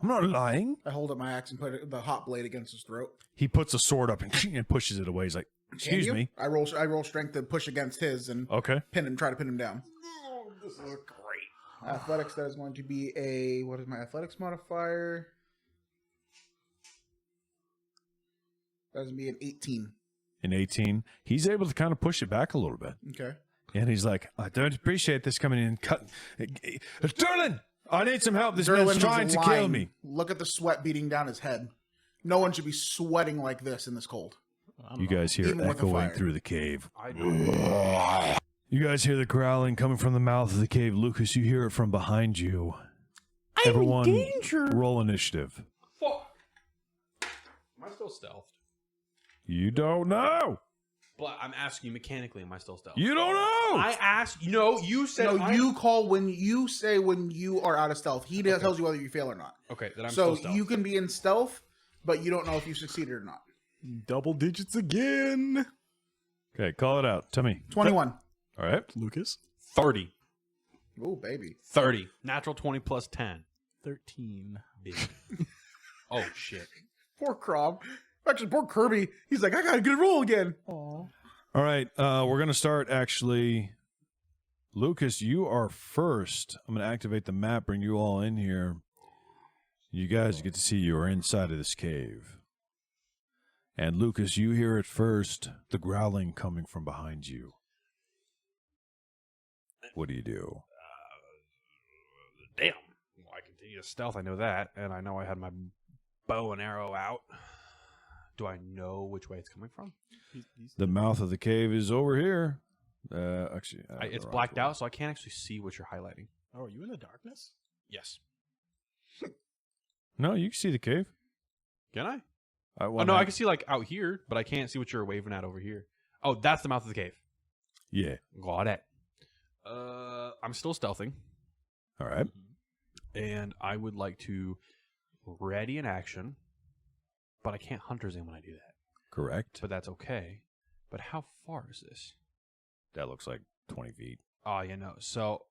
I'm not lying. I hold up my axe and put the hot blade against his throat. He puts a sword up and pushes it away. He's like, excuse Can you? me. I roll strength to push against his and Okay. try to pin him down. This is great. Athletics, that is going to be a, what is my athletics modifier? That is going to be an 18. In 18, he's able to kind of push it back a little bit. Okay. And he's like, I don't appreciate this coming in and cut. Durlin, I need some help. This Durlin man's is trying to kill lying. me. Look at the sweat beating down his head. No one should be sweating like this in this cold. You guys hear it Even with the echoing fire. through the cave. I do. You guys hear the growling coming from the mouth of the cave. Lucas, you hear it from behind you. Everyone, in danger. roll initiative. Fuck. Am I still stealthed? You don't know. But I'm asking you mechanically, am I still stealth? You don't know. I asked. You said. No, you call when you say when you are out of stealth. He tells you whether you fail or not. Okay, then I'm So still stealth. you can be in stealth, but you don't know if you succeeded or not. Double digits again. Okay, call it out. Tell me. 21. All right. Lucas. 30. Oh, baby. 30. Natural 20 plus 10. 13. Big. Oh, shit. Poor Crom. Actually, poor Kirby. He's like, I got a good roll again. Aw. All right. We're going to start actually. Lucas, you are first. I'm going to activate the map, bring you all in here. You guys get to see you are inside of this cave. And Lucas, you hear it first, the growling coming from behind you. What do you do? Damn. Well, I continue to stealth. I know that. And I know I had my bow and arrow out. Do I know which way it's coming from? The mouth of the cave is over here. Actually, It's blacked out, so I can't actually see what you're highlighting. Oh, are you in the darkness? Yes. No, you can see the cave. Can I? Well, Oh, no, I can see, like, out here, but I can't see what you're waving at over here. Oh, that's the mouth of the cave. Yeah. Got it. I'm still stealthing, All right. and I would like to ready an action, but I can't hunter's aim when I do that. Correct. But that's okay. But how far is this? That looks like 20 feet. Oh, you know. So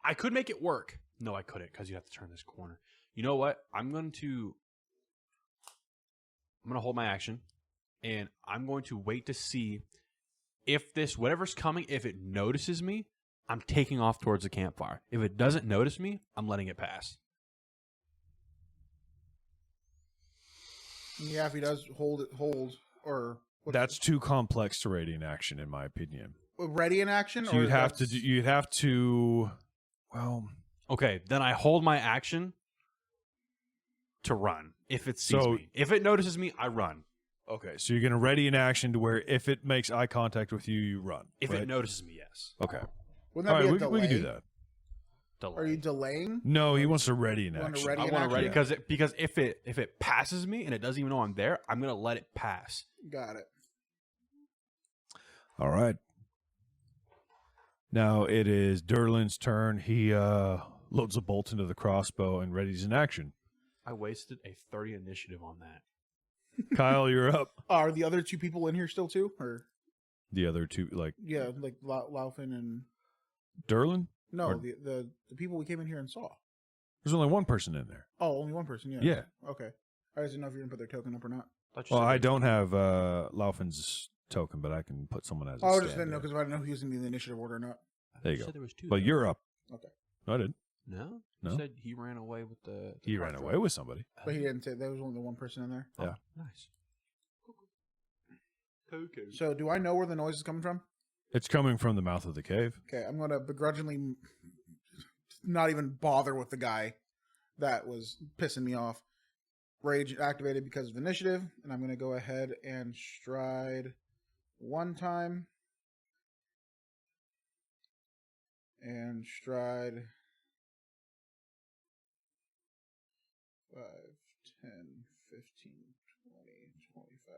I could make it work. No, I couldn't because you have to turn this corner. You know what? I'm going to hold my action, and I'm going to wait to see if this, whatever's coming, if it notices me, I'm taking off towards the campfire. If it doesn't notice me, I'm letting it pass. Yeah, if he does hold, or That's too complex to radiant action, in my opinion. ready in action. So or you'd have that's- to. You'd have to. Well, Okay, then I hold my action to run if it sees So- me. If it notices me, I run. okay. So you're going to ready an action to where if it makes eye contact with you, you run. If right? it notices me, yes. Okay. Wouldn't All that right. be We, a delay? we can do that. Delay. Are you delaying? No, he wants to ready an You want to action. ready I in want to action? ready because if it passes me and it doesn't even know I'm there, I'm gonna let it pass. Got it. All right. Now it is Derlin's turn. He loads a bolt into the crossbow and readies an action. I wasted a 30 initiative on that. Kyle, you're up. Are the other two people in here still too? Or The other two, like yeah, like Laufin and Derlin? no, Or- the people we came in here and saw. There's only one person in there. Oh, only one person. Yeah. Yeah. Okay. I just didn't know if you're gonna put their token up or not. Well, I don't have Laufin's token, but I can put someone as a Oh, I just stand didn't know in. because I didn't know if he was gonna be in the initiative order or not. There you go. Said there was two, But though. you're up. Okay. No, I didn't. No. No. You said he ran away with the He ran away with somebody. But he didn't say there was only the one person in there. Yeah. Nice. Cool. So do I know where the noise is coming from? It's coming from the mouth of the cave. Okay, I'm gonna begrudgingly not even bother with the guy that was pissing me off. Rage activated because of initiative, and I'm gonna go ahead and stride one time. And stride 5, 10, 15, 20, 25.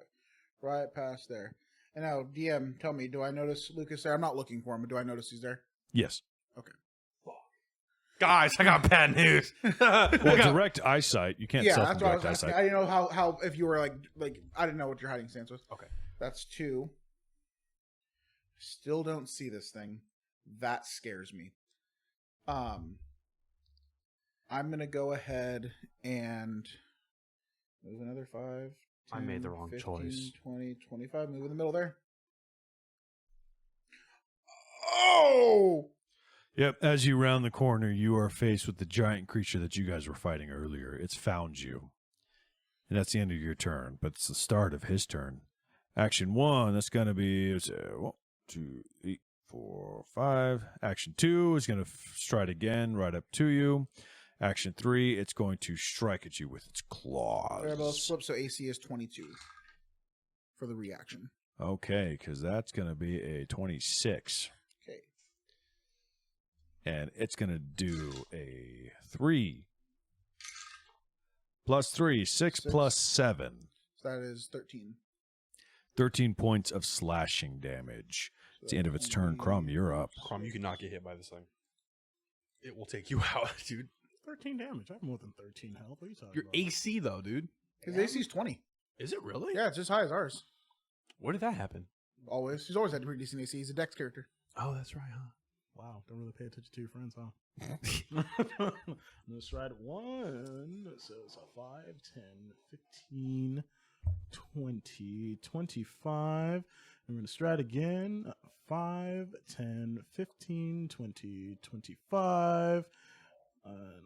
Right past there. And now, DM, tell me, do I notice Lucas there? I'm not looking for him, but do I notice he's there? Yes. Guys, I got bad news. Well, direct eyesight. You can't Yeah, self that's what I was direct asking. eyesight. I didn't know how if you were like I didn't know what your hiding stance was. Okay. That's 2. Still don't see this thing. That scares me. I'm gonna go ahead and move another 5. 10, I made the wrong 15, choice. 20, 25. Move in the middle there. Oh! Yep. As you round the corner, you are faced with the giant creature that you guys were fighting earlier. It's found you. And that's the end of your turn, but it's the start of his turn. Action 1, that's going to be 1, 2, 3, 4, 5. Action 2 is going to stride again right up to you. Action 3, it's going to strike at you with its claws. Flip, so AC is 22 for the reaction. Okay, because that's going to be a 26. Okay. And it's going to do a 3 plus 3, 6 Six. plus 7. So that is 13. 13 points of slashing damage. It's the end of its turn. Crumb, you're up. Crom, you cannot get hit by this thing. It will take you out, dude. 13 damage. I have more than 13 health. What are you talking Your about? AC though, dude. His AC is 20. Is it really? Yeah, it's as high as ours. Where did that happen? Always. He's always had a pretty decent AC. He's a Dex character. Oh, that's right, huh? Wow, don't really pay attention to your friends, huh? I'm going to stride at 1. So it's a 5, 10, 15, 20, 25. I'm going to stride again. 5, 10, 15, 20, 25.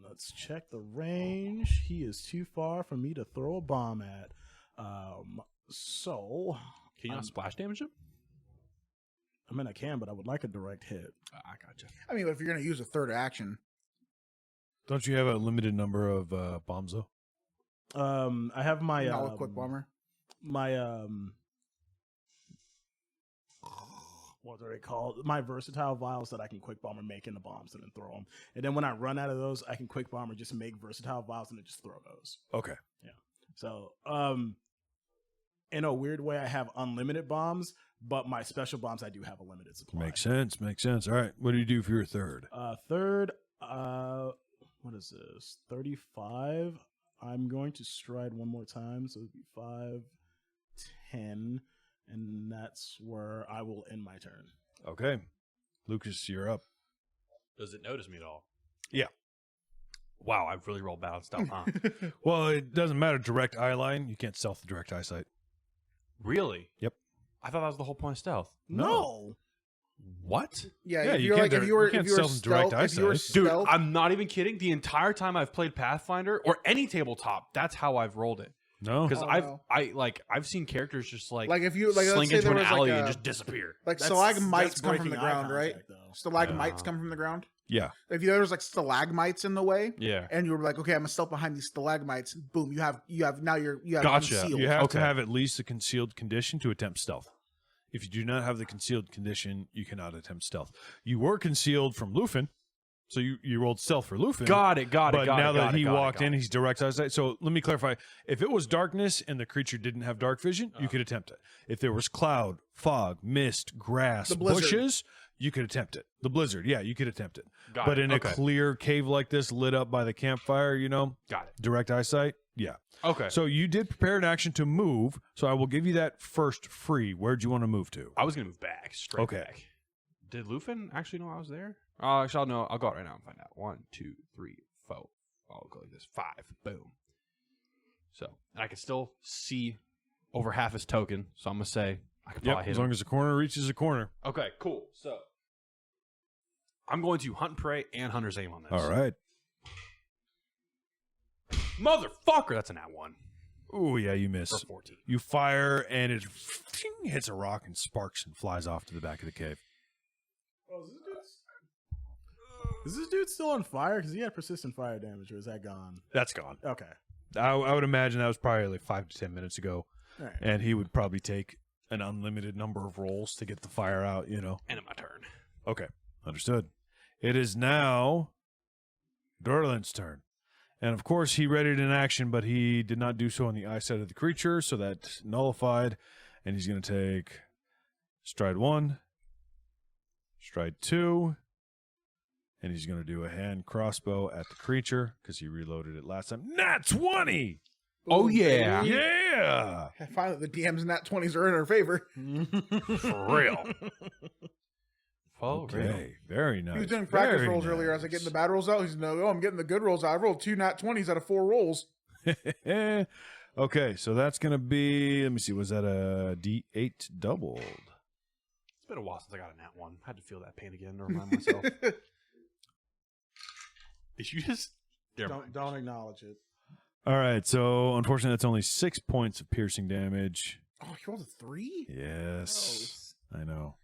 Let's check the range. He is too far for me to throw a bomb at. So Can you not splash damage him? I mean, I can, but I would like a direct hit. I gotcha. I mean, if you're going to use a third action, Don't you have a limited number of bombs, though? I have my not with Quick Bomber. my what are they called? My versatile vials that I can quick bomber make into bombs and then throw them. And then when I run out of those, I can quick bomber just make versatile vials and then just throw those. Okay. So, in a weird way, I have unlimited bombs, but my special bombs I do have a limited supply. Makes sense. Makes sense. All right. What do you do for your third? Third, what is this? 35. I'm going to stride one more time, so it'd be 5, 10, and that's where I will end my turn. Okay. Lucas, you're up. Does it notice me at all? Yeah. Wow, I've really rolled balanced out, huh? Well, it doesn't matter. Direct eye line. You can't stealth the direct eyesight. Really? Yep. I thought that was the whole point of stealth. No. What? Yeah, Yeah, if you you're can't like, if you were, you can't if you were stealth in direct stealth, if you were eyesight. Dude, stealth, I'm not even kidding. The entire time I've played Pathfinder or any tabletop, that's how I've rolled it. No. Because Oh, no. I've seen characters just like like if you like, let's slink say into there an was alley like and a, just disappear. like That's stalagmites come from breaking the eye ground, right? contact, though. Stalagmites come from the ground. Yeah. If there was like stalagmites in the way, Yeah. and you were like, okay, I'm gonna stealth behind these stalagmites. Boom, you have now you have Gotcha. concealed. You have Okay. to have at least a concealed condition to attempt stealth. If you do not have the concealed condition, you cannot attempt stealth. You were concealed from Lufin, so you rolled stealth for Lufin. Got it. But now that he walked in, he's direct eyesight. So let me clarify. If it was darkness and the creature didn't have dark vision, you could attempt it. If there was cloud, fog, mist, grass, The blizzard. bushes, you could attempt it. The blizzard, yeah, you could attempt it. Got But it. in Okay. a clear cave like this, lit up by the campfire, Got it. direct eyesight, yeah. Okay. So you did prepare an action to move, so I will give you that first free. Where'd you want to move to? I was gonna move back, straight Okay. back. Did Lufin actually know I was there? Actually, I'll go out right now and find out. 1, 2, 3, 4. I'll go like this. 5. Boom. So, and I can still see over half his token. So I'm gonna say I could Yep, probably hit as him. long as the corner reaches the corner. Okay, cool. So I'm going to hunt and prey and hunter's aim on this. All right. Motherfucker, that's a nat 1 Oh, yeah, you for miss. 14. You fire, and it hits a rock and sparks and flies off to the back of the cave. Oh, is this dude still on fire? Because he had persistent fire damage, or is that gone? That's gone. Okay. I would imagine that was probably like 5 to 10 minutes ago, All right. and he would probably take an unlimited number of rolls to get the fire out, End of my turn. Okay, understood. It is now Dorland's turn. And of course, he readied an action, but he did not do so on the eyesight of the creature, so that's nullified. And he's going to take stride 1, stride 2, and he's going to do a hand crossbow at the creature because he reloaded it last time. Nat 20! Oh, Boom, yeah. baby. Yeah! Finally, the DM's nat 20s are in our favor. For real. Okay, very nice. He was doing practice very rolls earlier. I was like, nice. getting the bad rolls out. He's no, I'm getting the good rolls out. I rolled 2 nat 20s out of 4 rolls. Okay, so that's going to be, let me see, was that a D8 doubled? It's been a while since I got a nat 1. I had to feel that pain again to remind myself. Did you just... Never mind. Don't acknowledge it. All right, so unfortunately, that's only 6 points of piercing damage. Oh, he rolled a 3? Yes, I know.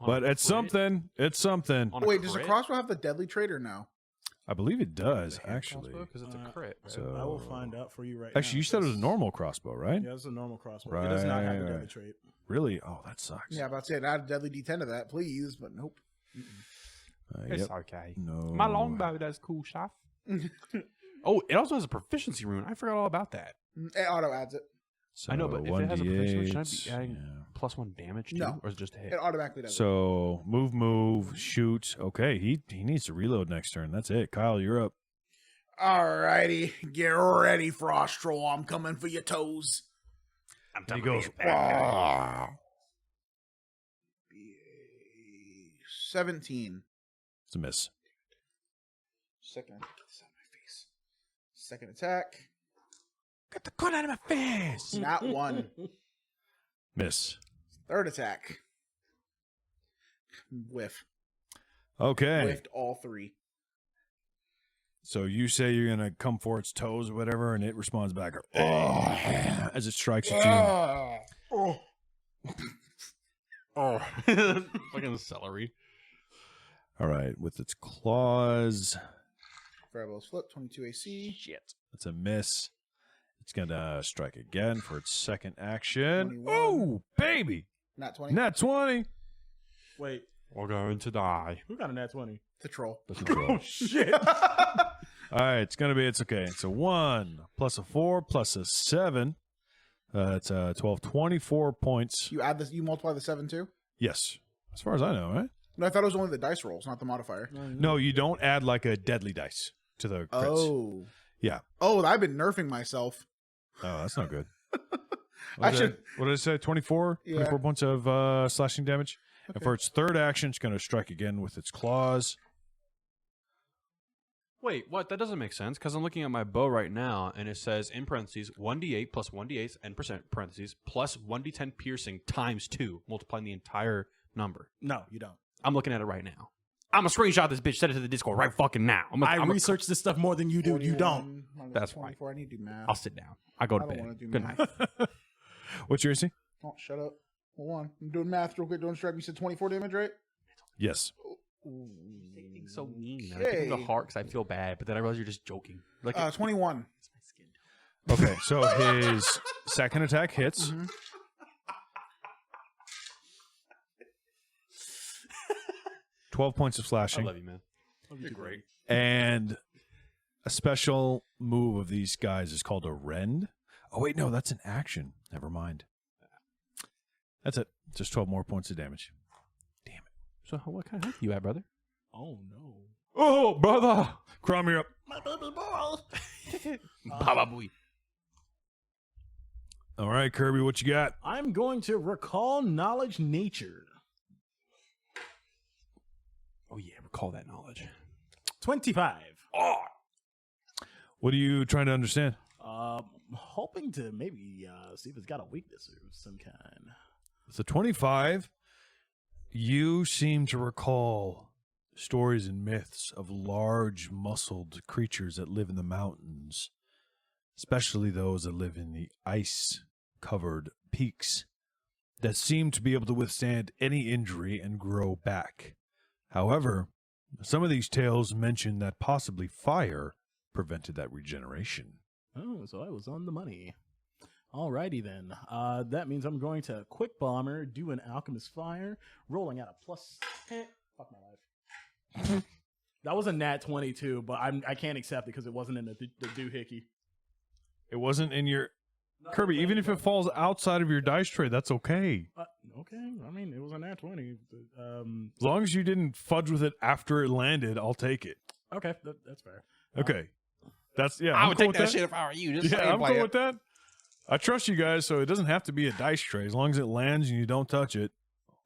On But a it's crit? something. It's something. On a Wait, does the crit? crossbow have the deadly trait or no? I believe it does, The hand actually. crossbow? Because it's a crit. Right? So- I will find out for you right now. Actually, you said it was a normal crossbow, right? Yeah, it's a normal crossbow. It does not have a Right, deadly right. trait. Really? Oh, that sucks. Yeah, about to say, add a deadly D10 to that, please, but nope. It's Yep. okay. No. My longbow does cool stuff. Oh, it also has a proficiency rune. I forgot all about that. It auto adds it. So I know, but if it has a protection, should I 1d8, be adding yeah. +1 damage too, No. or is it just a hit? It automatically does. So move, shoot. Okay, he needs to reload next turn. That's it. Kyle, you're up. Alrighty, get ready, Frost Troll. I'm coming for your toes. He goes. 17. It's a miss. Second. Get this out of my face. Second attack. Get the gun out of my face. Not one. Miss. Third attack. Whiff. Okay. Whiffed all three. So you say you're gonna come for its toes or whatever, and it responds back as it strikes at you. Oh. Oh, fucking celery. All right, with its claws, Fireball's flip. 22 AC. Shit. it's a miss. It's gonna strike again for its second action. 21. Oh, baby! Not 20. Nat 20. Wait, We're going to die. who got a nat 20? The troll. Oh shit! All right, it's okay. It's a 1 plus a 4 plus a 7. It's 12, 24 points. You add this. You multiply the 7 too. Yes, as far as I know, right? No, I thought it was only the dice rolls, not the modifier. No, you don't add like a deadly dice to the crits. Oh. Yeah. Oh, I've been nerfing myself. Oh, that's not good. I should. What did I say? 24? Yeah. 24 points of slashing damage. And Okay. for its third action, it's going to strike again with its claws. Wait, what? That doesn't make sense because I'm looking at my bow right now and it says in parentheses 1d8 plus 1d8 and parentheses plus 1d10 piercing times 2, multiplying the entire number. No, you don't. I'm looking at it right now. I'm gonna screenshot this bitch, send it to the Discord right fucking now. I research this stuff more than you do. You don't. 41 minus That's fine. 24. I need to do math. I'll sit down. I go to I don't bed. wanna do Good math. night. What's your AC? Oh, shut up. Hold on. I'm doing math real quick. Don't distract me. You said 24 damage, right? Yes. Being so mean. I take the Okay. heart because I feel bad, but then I realize you're just joking. Like 21. it's my skin. Okay, so his second attack hits. Mhm. 12 points of I slashing. love you, man. You're great. And a special move of these guys is called a rend. Oh, wait, no, that's an action. Never mind. That's it. Just 12 more points of damage. Damn it. So what kind of health you at, brother? Oh no. Oh, brother. Crom, you're up. My baby boy. Baba boy. All right, Kirby, what you got? I'm going to recall knowledge nature. Oh yeah, recall that knowledge. 25. Oh, What are you trying to understand? Hoping to maybe see if it's got a weakness of some kind. With the 25, you seem to recall stories and myths of large muscled creatures that live in the mountains, especially those that live in the ice-covered peaks that seem to be able to withstand any injury and grow back. However, some of these tales mention that possibly fire prevented that regeneration. Oh, so I was on the money. Alrighty then. That means I'm going to quick bomber, do an alchemist fire, rolling out a plus 10. Fuck my life. That was a nat 22, but I can't accept it because it wasn't in the doohickey. It wasn't in your... Kirby, even if it falls outside of your dice tray, that's okay. Okay, I mean, it was a nat 20. As long as you didn't fudge with it after it landed, I'll take it. Okay, that's fair. Okay. That's, yeah. I I'm would cool take with that shit if I were you. Just Yeah, I'm cool with that. I trust you guys, so it doesn't have to be a dice tray. As long as it lands and you don't touch it,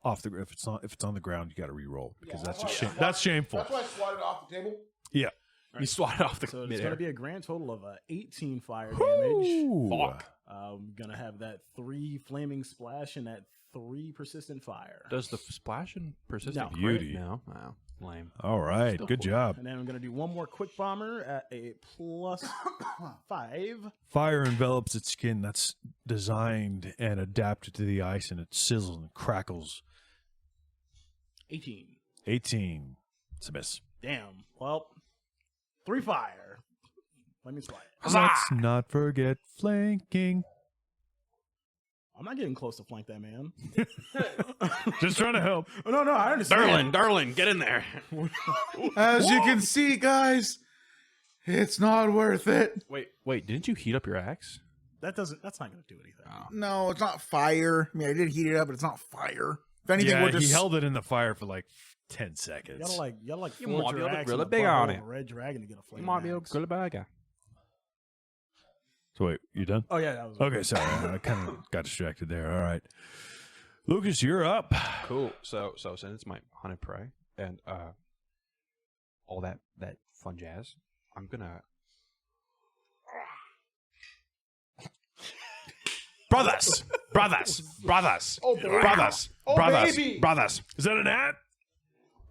off the if it's on the ground, you got to re-roll because that's just that's shameful. That's why I swatted off the table. Yeah. You swat off the So it's midair. going to be a grand total of 18 fire damage. Ooh. Fuck. I'm going to have that 3 flaming splash and that 3 persistent fire. Does the splash and persistent No. crit? Beauty. No. Wow. Lame. All right. Still Good cool. job. And then I'm going to do one more quick bomber at a plus 5. Fire envelops its skin that's designed and adapted to the ice, and it sizzles and crackles. 18. 18. It's a miss. Damn. Well, 3 fire. Let me try it. Let's not forget flanking. I'm not getting close to flank that man. Just trying to help. Oh, no, I understand. Darlin, get in there. As you can see, guys, it's not worth it. Wait, didn't you heat up your axe? That's not going to do anything. No, it's not fire. I mean, I did heat it up, but it's not fire. If anything, Yeah, we're just he held it in the fire for like 10 seconds. You gotta like You forge might be your able to axe grill in it the big butthole on of it. a red dragon to get a flavor. You might be able to grill a burger. So wait, you done? Oh yeah, that was Okay, sorry. I kind of got distracted there. All right. Lucas, you're up. Cool. So since it's my hunted prey and all that fun jazz, I'm gonna brothers. Is that an ad?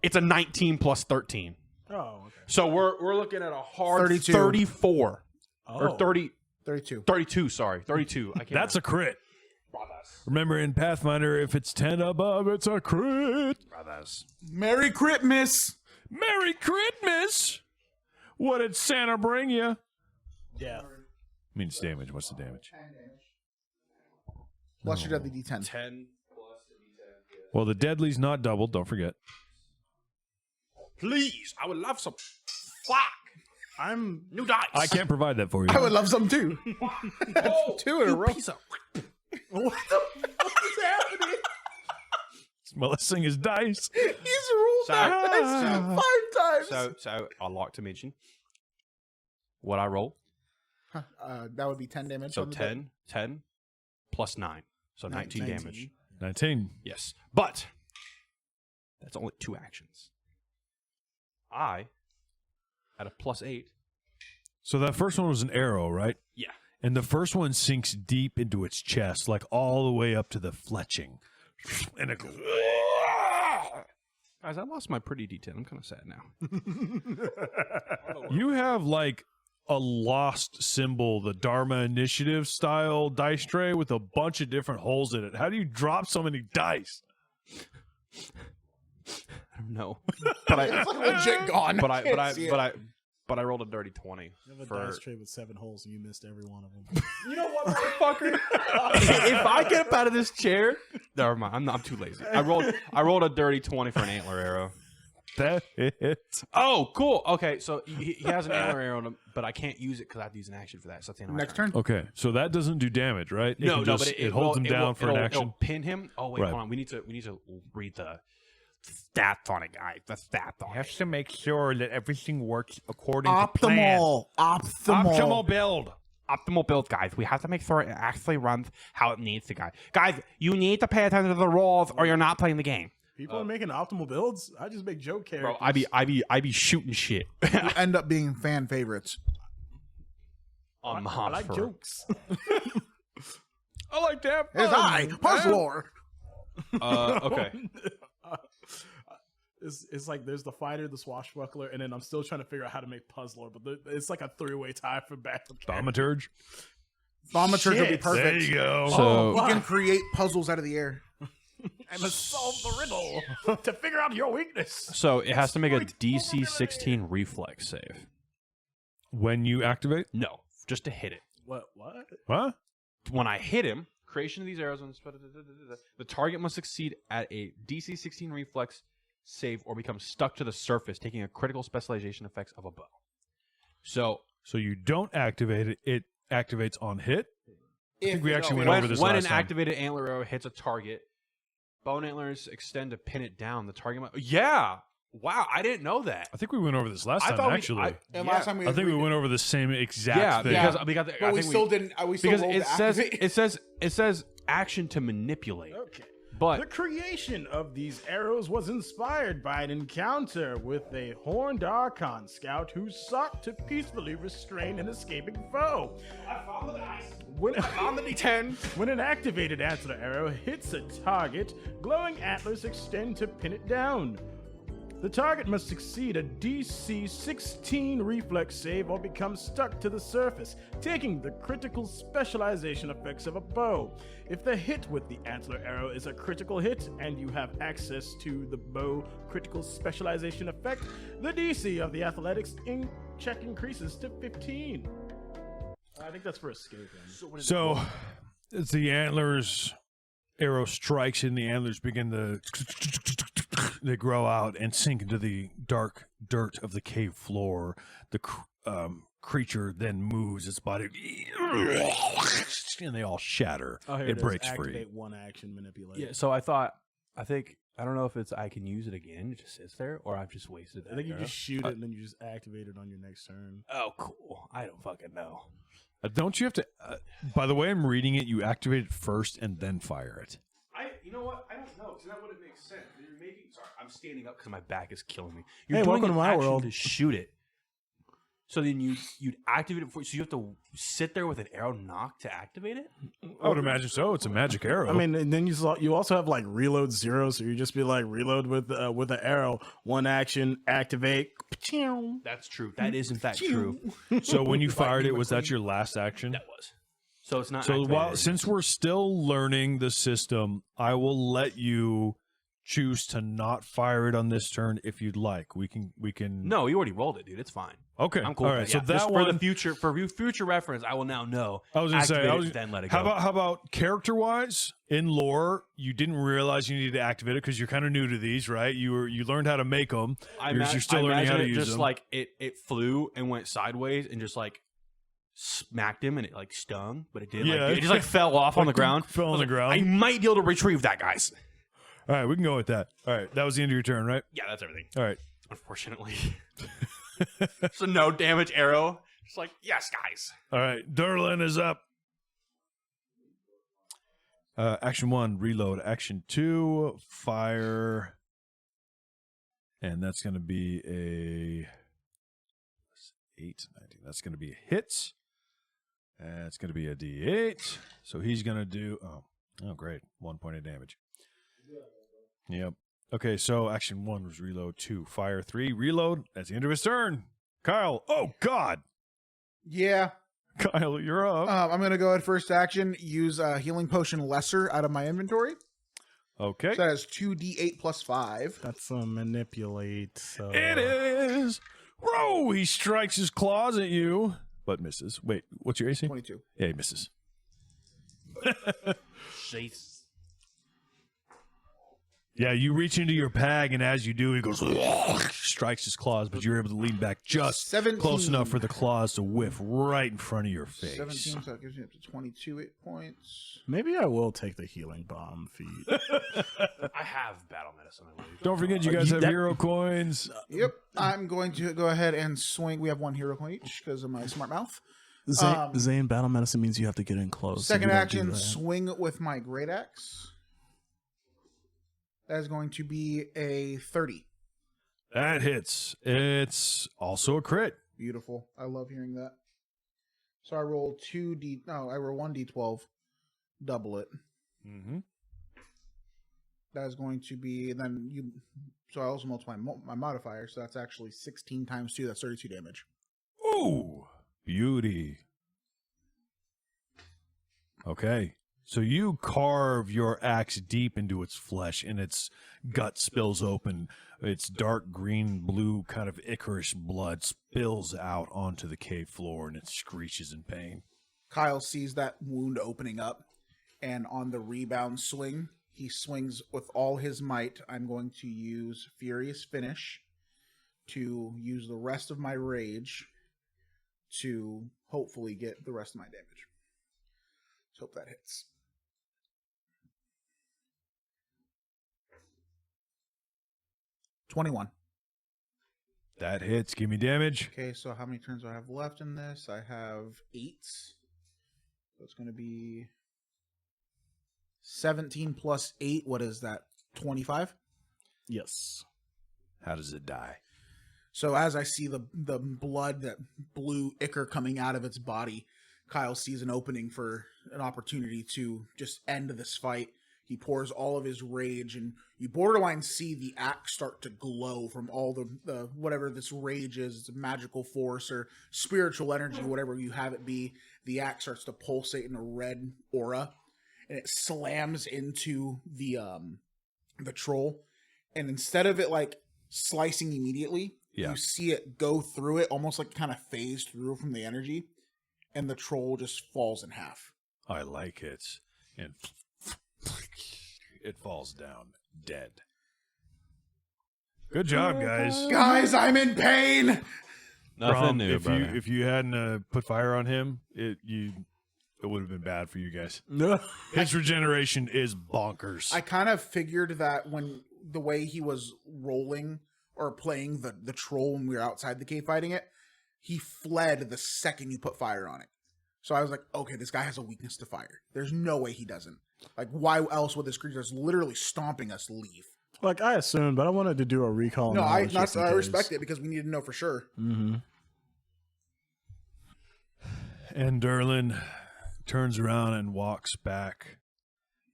It's a 19 plus 13. Oh, okay. So we're looking at a hard 32. 34 Oh. or 32. 32. Sorry, 32. I can't. That's a crit. brothers. Remember in Pathfinder, if it's 10 above, it's a crit. Brothers. Merry Christmas. Merry Christmas. What did Santa bring you? Yeah. Means damage. What's the damage? Plus your deadly D10. 10. Well, the deadly's not doubled. Don't forget. Please, I would love some. Fuck. I'm New dice. I can't provide that for you. I would love some too. Oh, 2 in a row. piece of. what the fuck is happening? He's molesting his dice. He's rolled So- that dice 5 times. So I'd like to mention what I roll. That would be 10 damage. So on the 10 plus 9. So 19 damage. 19. Yes. But that's only 2 actions. I, at a plus 8. So that first one was an arrow, right? Yeah. And the first one sinks deep into its chest, like all the way up to the fletching. And it goes. Guys, I lost my pretty D10. I'm kind of sad now. You have like a lost symbol, the Dharma Initiative style dice tray with a bunch of different holes in it. How do you drop so many dice? I don't know. But I, It's like legit gone. but I rolled a dirty 20. You have a for- dice tray with 7 holes and you missed every one of them. You know what, motherfucker? If I get up out of this chair, never mind. I'm too lazy. I rolled a dirty 20 for an antler arrow. That hits. Oh, cool. Okay, so he has an antler arrow on him, but I can't use it because I have to use an action for that. So that's the end of my Next turn. Okay, so that doesn't do damage, right? It can just- but it holds him down for an action. It'll pin him. Oh wait, Right. hold on. We need to read the stats on it, guys. The stats on it. to make sure that everything works according to plan. Optimal. build. Optimal build, guys. We have to make sure it actually runs how it needs to, guys. Guys, you need to pay attention to the rules, or you're not playing the game. People are making optimal builds. I just make joke characters. Bro, I be shooting shit You end up being fan favorites. on I like Monster. jokes. I like to have His eye, Puzzlor. Okay. It's like there's the fighter, the swashbuckler, and then I'm still trying to figure out how to make Puzzler, but it's like a 3-way tie for backup. Thaumaturge. Thaumaturge would be Shit. perfect. There you go. So He can create puzzles out of the air. And to solve the riddle to figure out your weakness. So it has to make a DC 16 reflex save. When you activate? No, just to hit it. What? Huh? When I hit him, creation of these arrows, the target must succeed at a DC 16 reflex save or become stuck to the surface, taking a critical specialization effects of a bow. So So you don't activate it. It activates on hit. I think we actually went when, over this when last an time. activated antler arrow hits a target, bone antlers extend to pin it down. The target might... Yeah! Wow, I didn't know that. I think we went over this last I time, thought actually. And yeah. last time we I think we agreed- went over the same exact Yeah, thing. because but I we think still didn't. We still because rolled it to says activate. it says action to manipulate. Okay. The But creation of these arrows was inspired by an encounter with a horned Archon scout who sought to peacefully restrain an escaping foe. I found the dice. When, On the D10. when an activated antler arrow hits a target, glowing antlers extend to pin it down. The target must succeed a DC 16 reflex save or become stuck to the surface, taking the critical specialization effects of a bow. If the hit with the antler arrow is a critical hit and you have access to the bow critical specialization effect, the DC of the athletics check increases to 15. I think that's for escape. So it's the antlers arrow strikes and the antlers begin to they grow out and sink into the dark dirt of the cave floor. The creature then moves its body and they all shatter. Oh, here it is. breaks Activate free. one action manipulate. Yeah, so I think, I don't know if it's I can use it again. It just sits there, or I've just wasted that I think you arrow. just shoot it and then you just activate it on your next turn. Oh, cool. I don't fucking know. Don't you have to by the way I'm reading it, you activate it first and then fire it. You know what? I don't know, because that wouldn't make sense. You're making. Sorry, I'm standing up because my back is killing me. Hey, welcome an to my action world. to shoot it. So then you'd activate it before. So you have to sit there with an arrow knocked to activate it. I would imagine so. It's a magic arrow. I mean, and then you also have like reload 0, so you just be like reload with an arrow, one action, activate. That's true. That is in fact true. so when you fired it, was that your last action? That was. So it's not. So activated. since we're still learning the system, I will let you choose to not fire it on this turn if you'd like. We can. No, you already rolled it, dude. It's fine. Okay. I'm cool. All with right. that. So Yeah. that Just one for the future, for future reference, I will now know. I was going to say. Activate it, then let it go. How about character wise in lore? You didn't realize you needed to activate it because you're kind of new to these, right? You learned how to make them. You're still learning how to use just them. like it flew and went sideways and just like smacked him and it like stung, but it did. Yeah. Like, it just like fell off on the ground. Fell on I was the like, ground. I might be able to retrieve that, guys. All right, we can go with that. All right, that was the end of your turn, right? Yeah, that's everything. All right. Unfortunately, so no damage arrow. Just like yes, guys. All right, Durlin is up. Action 1, reload. Action 2, fire. And that's going to be a 8, 19. That's going to be a hit. It's going to be a D8. So he's going to do, oh, great. 1 point of damage. Yep. Okay, so action 1 was reload. 2, fire. 3, reload. That's the end of his turn. Kyle. Oh, God. Yeah. Kyle, you're up. I'm going to go ahead first action, use Healing Potion Lesser out of my inventory. Okay. So that has 2d8 plus 5. That's a manipulate. So. It is. Whoa! He strikes his claws at you, but misses. Wait, what's your AC? 22. Yeah, he misses. Jeez. Yeah, you reach into your bag, and as you do, he goes, strikes his claws, but you're able to lean back just 17. close enough for the claws to whiff right in front of your face. 17, so that gives me up to 22 hit points. Maybe I will take the healing bomb feat. I have battle medicine, I believe. Don't forget, you guys have that- hero coins. Yep. I'm going to go ahead and swing. We have 1 hero coin each because of my smart mouth. Zane, battle medicine means you have to get in close. Second You don't do action, that. swing with my great axe. That is going to be a 30. That hits. It's also a crit. Beautiful. I love hearing that. So I roll I roll 1d12. Double it. Mm-hmm. That is going to be, so I also multiply my modifier, so that's actually 16 times 2, that's 32 damage. Ooh, beauty. Okay. So you carve your axe deep into its flesh, and its gut spills open. Its dark green, blue, kind of ichorish blood spills out onto the cave floor, and it screeches in pain. Kyle sees that wound opening up, and on the rebound swing, he swings with all his might. I'm going to use Furious Finish to use the rest of my rage to hopefully get the rest of my damage. Let's hope that hits. $21. That hits. Give me damage. Okay, so how many turns do I have left in this? I have 8. So it's going to be 17 plus 8. What is that? 25? Yes. How does it die? So as I see the blood, that blue ichor coming out of its body, Kyle sees an opening for an opportunity to just end this fight. He pours all of his rage, and you borderline see the axe start to glow from all the whatever this rage is. It's a magical force or spiritual energy, whatever you have it be. The axe starts to pulsate in a red aura, and it slams into the troll. And instead of it like slicing immediately, Yeah. you see it go through it, almost like kind of phase through from the energy, and the troll just falls in half. I like it. And It falls down dead. Good job, guys. Guys, I'm in pain. Nothing Brom, new, brother. if you hadn't put fire on him, it would have been bad for you guys. His regeneration is bonkers. I kind of figured that when the way he was rolling or playing the troll when we were outside the cave fighting it, he fled the second you put fire on it. So I was like, okay, this guy has a weakness to fire. There's no way he doesn't. Like, why else would this creature that's literally stomping us leave? Like I assumed, but I wanted to do a recall. No, I just in respect case. it because we need to know for sure. Mm-hmm. And Derlin turns around and walks back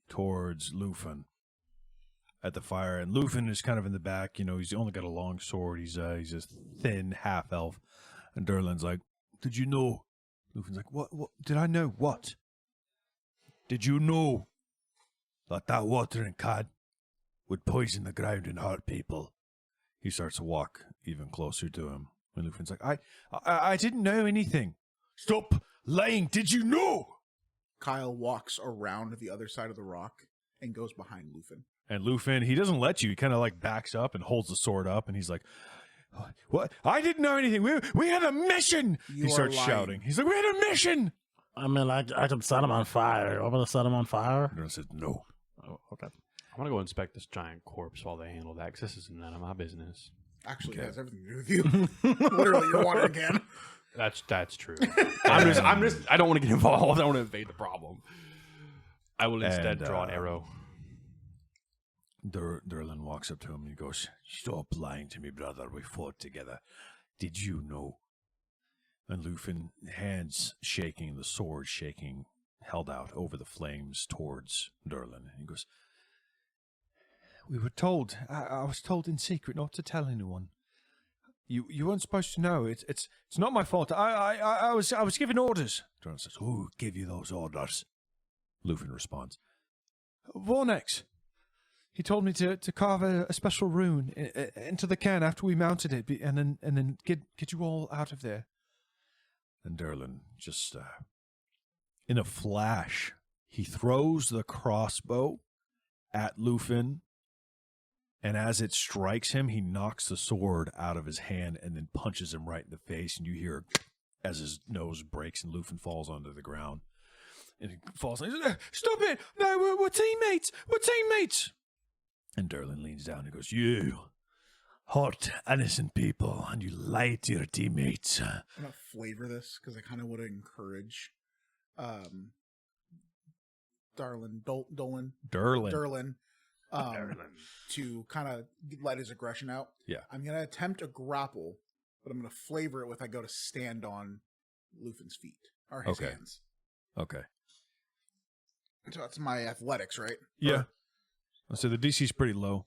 towards Lufin at the fire. And Lufin is kind of in the back. You know, he's only got a long sword. He's a thin half elf. And Derlin's like, "Did you know?" Lufin's like, "What? Did I know what? Did you know that watering can would poison the ground and hurt people?" He starts to walk even closer to him. And Lufin's like, I didn't know anything. Stop lying. Did you know? Kyle walks around the other side of the rock and goes behind Lufin. And Lufin, he doesn't let you. He kind of like backs up and holds the sword up. And he's like, "What? I didn't know anything. We had a mission." You He are starts lying. shouting. He's like, "We had a mission." I mean, I can set him on fire. I'm gonna set him on fire. And I said, "No." Oh, okay. I want to go inspect this giant corpse while they handle that, because this is none of my business. Actually, it has everything to do with you. Literally, your watering can. That's true. I don't want to get involved. I don't want to invade the problem. I will instead draw an arrow. Derlin walks up to him and he goes, "Stop lying to me, brother. We fought together. Did you know?" And Lufin, hands shaking, the sword shaking, held out over the flames towards Derlin. And he goes, "We were told. I was told in secret not to tell anyone. You weren't supposed to know. It's not my fault. I was given orders." Derlin says, "Who gave you those orders?" Lufin responds, "Vornex. He told me to carve a special rune into the can after we mounted it, and then get you all out of there." And Derlin just, in a flash, he throws the crossbow at Lufin, and as it strikes him, he knocks the sword out of his hand and then punches him right in the face, and you hear as his nose breaks and Lufin falls onto the ground. And he falls and he says, "Stop it! No, we're teammates! We're teammates!" And Derlin leans down and goes, "You hurt innocent people, and you lie to your teammates." I'm going to flavor this because I kind of want to encourage Dolan to kind of let his aggression out. Yeah. I'm going to attempt a grapple, but I'm going to flavor it with I go to stand on Lufin's feet or his Okay. hands. Okay. So that's my athletics, right? Yeah. So the DC's pretty low.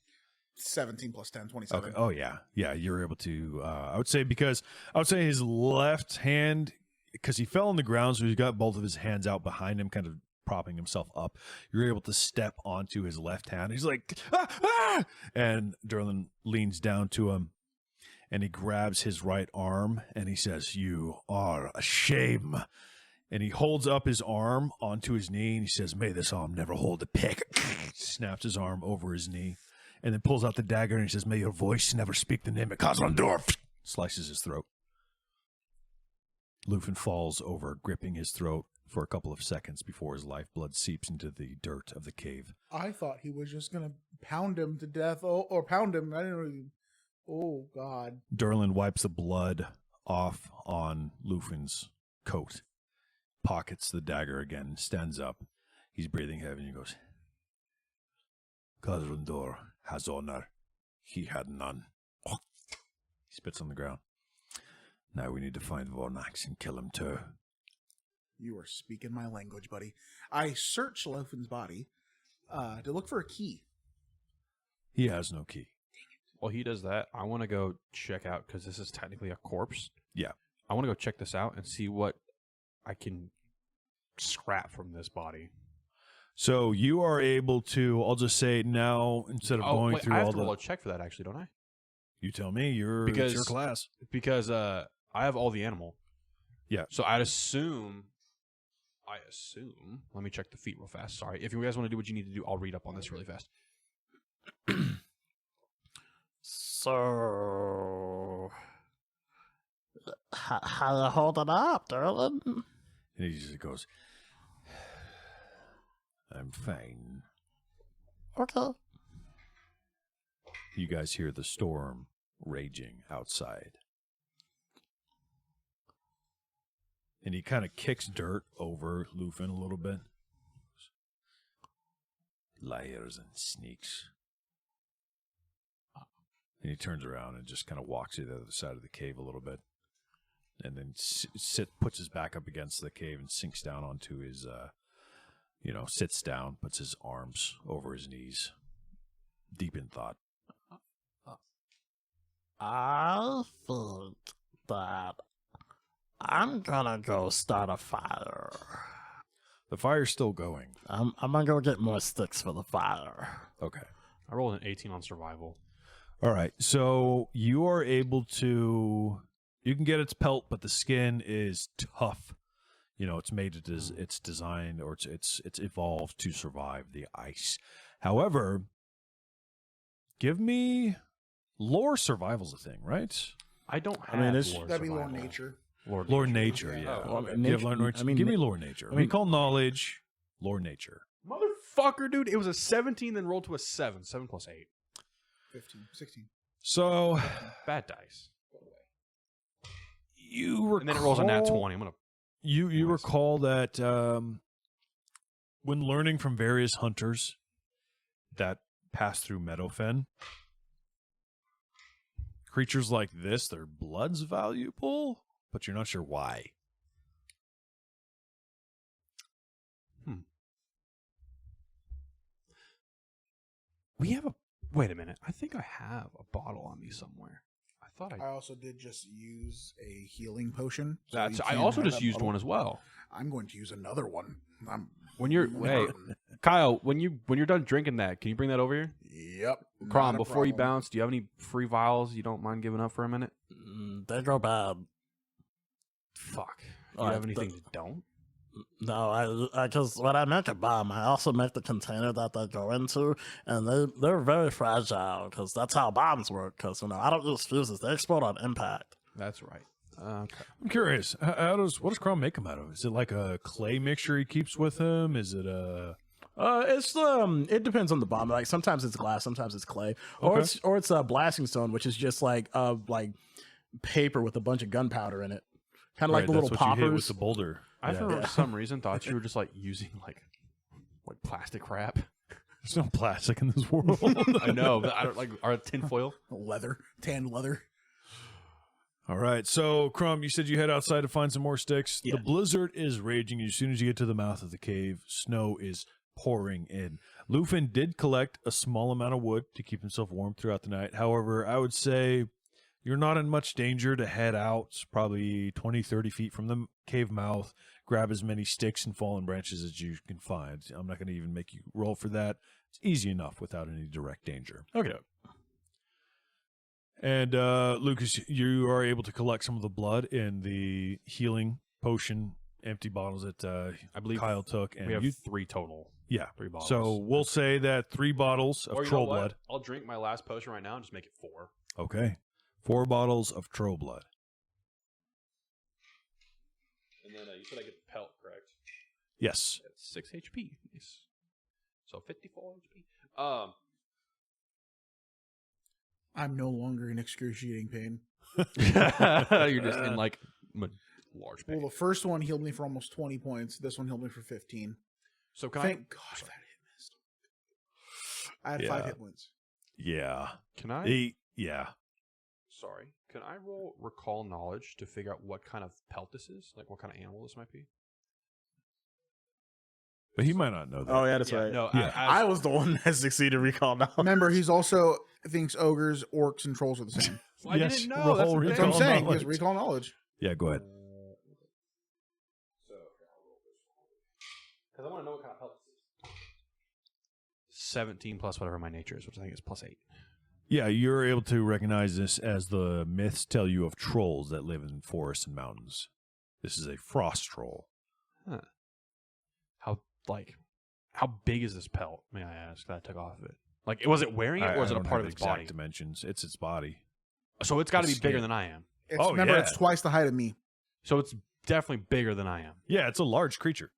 17 plus 10, 27. Okay. Oh, yeah. Yeah, you're able to, I would say his left hand, because he fell on the ground, so he's got both of his hands out behind him, kind of propping himself up. You're able to step onto his left hand. He's like, "Ah, ah!" And Derlin leans down to him, and he grabs his right arm, and he says, "You are a shame." And he holds up his arm onto his knee, and he says, "May this arm never hold a pick." Snaps his arm over his knee, and then pulls out the dagger, and he says, "May your voice never speak the name of Kazrandorf." Slices his throat. Lufin falls over, gripping his throat for a couple of seconds before his lifeblood seeps into the dirt of the cave. I thought he was just going to pound him to death or pound him. I didn't really. Oh, God. Derlin wipes the blood off on Lufin's coat, pockets the dagger again, stands up. He's breathing heavy, and he goes, "Kazrandor has honor. He had none." He spits on the ground. "Now we need to find Vornax and kill him too." You are speaking my language, buddy. I search Lufin's body to look for a key. He has no key. While he does that, I want to go check out, because this is technically a corpse. Yeah. I want to go check this out and see what I can scrap from this body. So you are able to, I'll just say now, instead of going through I have all to the... roll a check for that, actually, don't I? You tell me, it's your Because- class. Because I have all the animal. Yeah. So I'd assume I assume. Let me check the feat real fast. Sorry. If you guys want to do what you need to do, I'll read up on this really fast. So, how you holding up, darling? And he just goes, I'm fine. Okay. You guys hear the storm raging outside. And he kind of kicks dirt over Lufin a little bit. Liars and sneaks. And he turns around and just kind of walks to the other side of the cave a little bit. And then puts his back up against the cave and sinks down onto his, sits down, puts his arms over his knees, deep in thought. I think that I'm gonna go start a fire. The fire's still going. I'm gonna go get more sticks for the fire. Okay. I rolled an 18 on survival. All right. So you are able to... You can get its pelt, but the skin is tough. It's made it's designed or it's evolved to survive the ice. However, give me lore survival's a thing, right? I don't have lore That'd be lore survival. nature. Lore nature, yeah. Oh, Okay. You have lore nature. Give me lore nature. Recall knowledge, lore nature. Motherfucker, dude. It was a 17, then rolled to a 7. 7 plus 8. 15, 16. So Bad dice. you recall, And then it rolls a nat 20. I'm going to... You recall that when learning from various hunters that pass through Meadowfen, creatures like this, their blood's valuable, but you're not sure why. We have a... Wait a minute. I think I have a bottle on me somewhere. I thought I also did just use a healing potion. so That's. you I can also have just that used bottle. one as well. I'm going to use another one. When you're... Hey, Kyle, when you're done drinking that, can you bring that over here? Yep. Crom, not a before you problem. bounce, do you have any free vials you don't mind giving up for a minute? They go bad. Fuck. Do you have anything you don't? No, because when I make a bomb, I also make the container that they go into, and they're very fragile, because that's how bombs work, because, I don't use fuses. They explode on impact. That's right. Okay. I'm curious. What does Crom make them out of? Is it like a clay mixture he keeps with him? Is it a... It depends on the bomb. Like sometimes it's glass, sometimes it's clay, or Okay. it's a blasting stone, which is just like paper with a bunch of gunpowder in it, kind of like the little that's what you hit with poppers. the boulder. I Yeah. for some reason thought you were just like using like plastic wrap. There's no plastic in this world. I know, but I don't like our tinfoil. Leather, tan leather. All right, so Crumb, you said you head outside to find some more sticks. Yeah. The blizzard is raging. As soon as you get to the mouth of the cave, snow is pouring in. Lufin did collect a small amount of wood to keep himself warm throughout the night. However, I would say you're not in much danger to head out probably 20, 30 feet from the cave mouth, grab as many sticks and fallen branches as you can find. I'm not going to even make you roll for that. It's easy enough without any direct danger. Okay. And Lucas, you are able to collect some of the blood in the healing potion empty bottles that I believe Kyle took. And We have you, 3 total. yeah. 3 bottles. So we'll say that 3 bottles of Or you know troll what? blood. I'll drink my last potion right now and just make it 4. Okay. 4 bottles of troll blood. And then you said I get the pelt, correct? Yes. That's 6 HP. Nice. So 54 HP. I'm no longer in excruciating pain. You're just in like large pain. Well, the first one healed me for almost 20 points. This one healed me for 15. So can Thank God that hit missed. I had 5 Yeah. hit points. Yeah. Can I? 8. Yeah. Sorry. Can I roll recall knowledge to figure out what kind of pelt this is? Like what kind of animal this might be? But he might not know that. Oh yeah, that's right. No, Yeah. I was the one that succeeded recall now. Remember, he's also thinks ogres, orcs, and trolls are the same. I Yes, didn't know. That's roll the That's thing. what I'm saying. knowledge. Just recall knowledge. Yeah, go ahead. Because I want to know what kind of pelt this is. 17 plus whatever my nature is, which I think is plus 8. Yeah, you're able to recognize this as the myths tell you of trolls that live in forests and mountains. This is a frost troll. Huh. like, how big is this pelt? May I ask that I took off of it? Like, was it wearing it, or is it a part of its body? Dimensions. It's its body. So it's got to be bigger skin. than I am. Remember, it's twice the height of me. So it's definitely bigger than I am. Yeah, it's a large creature.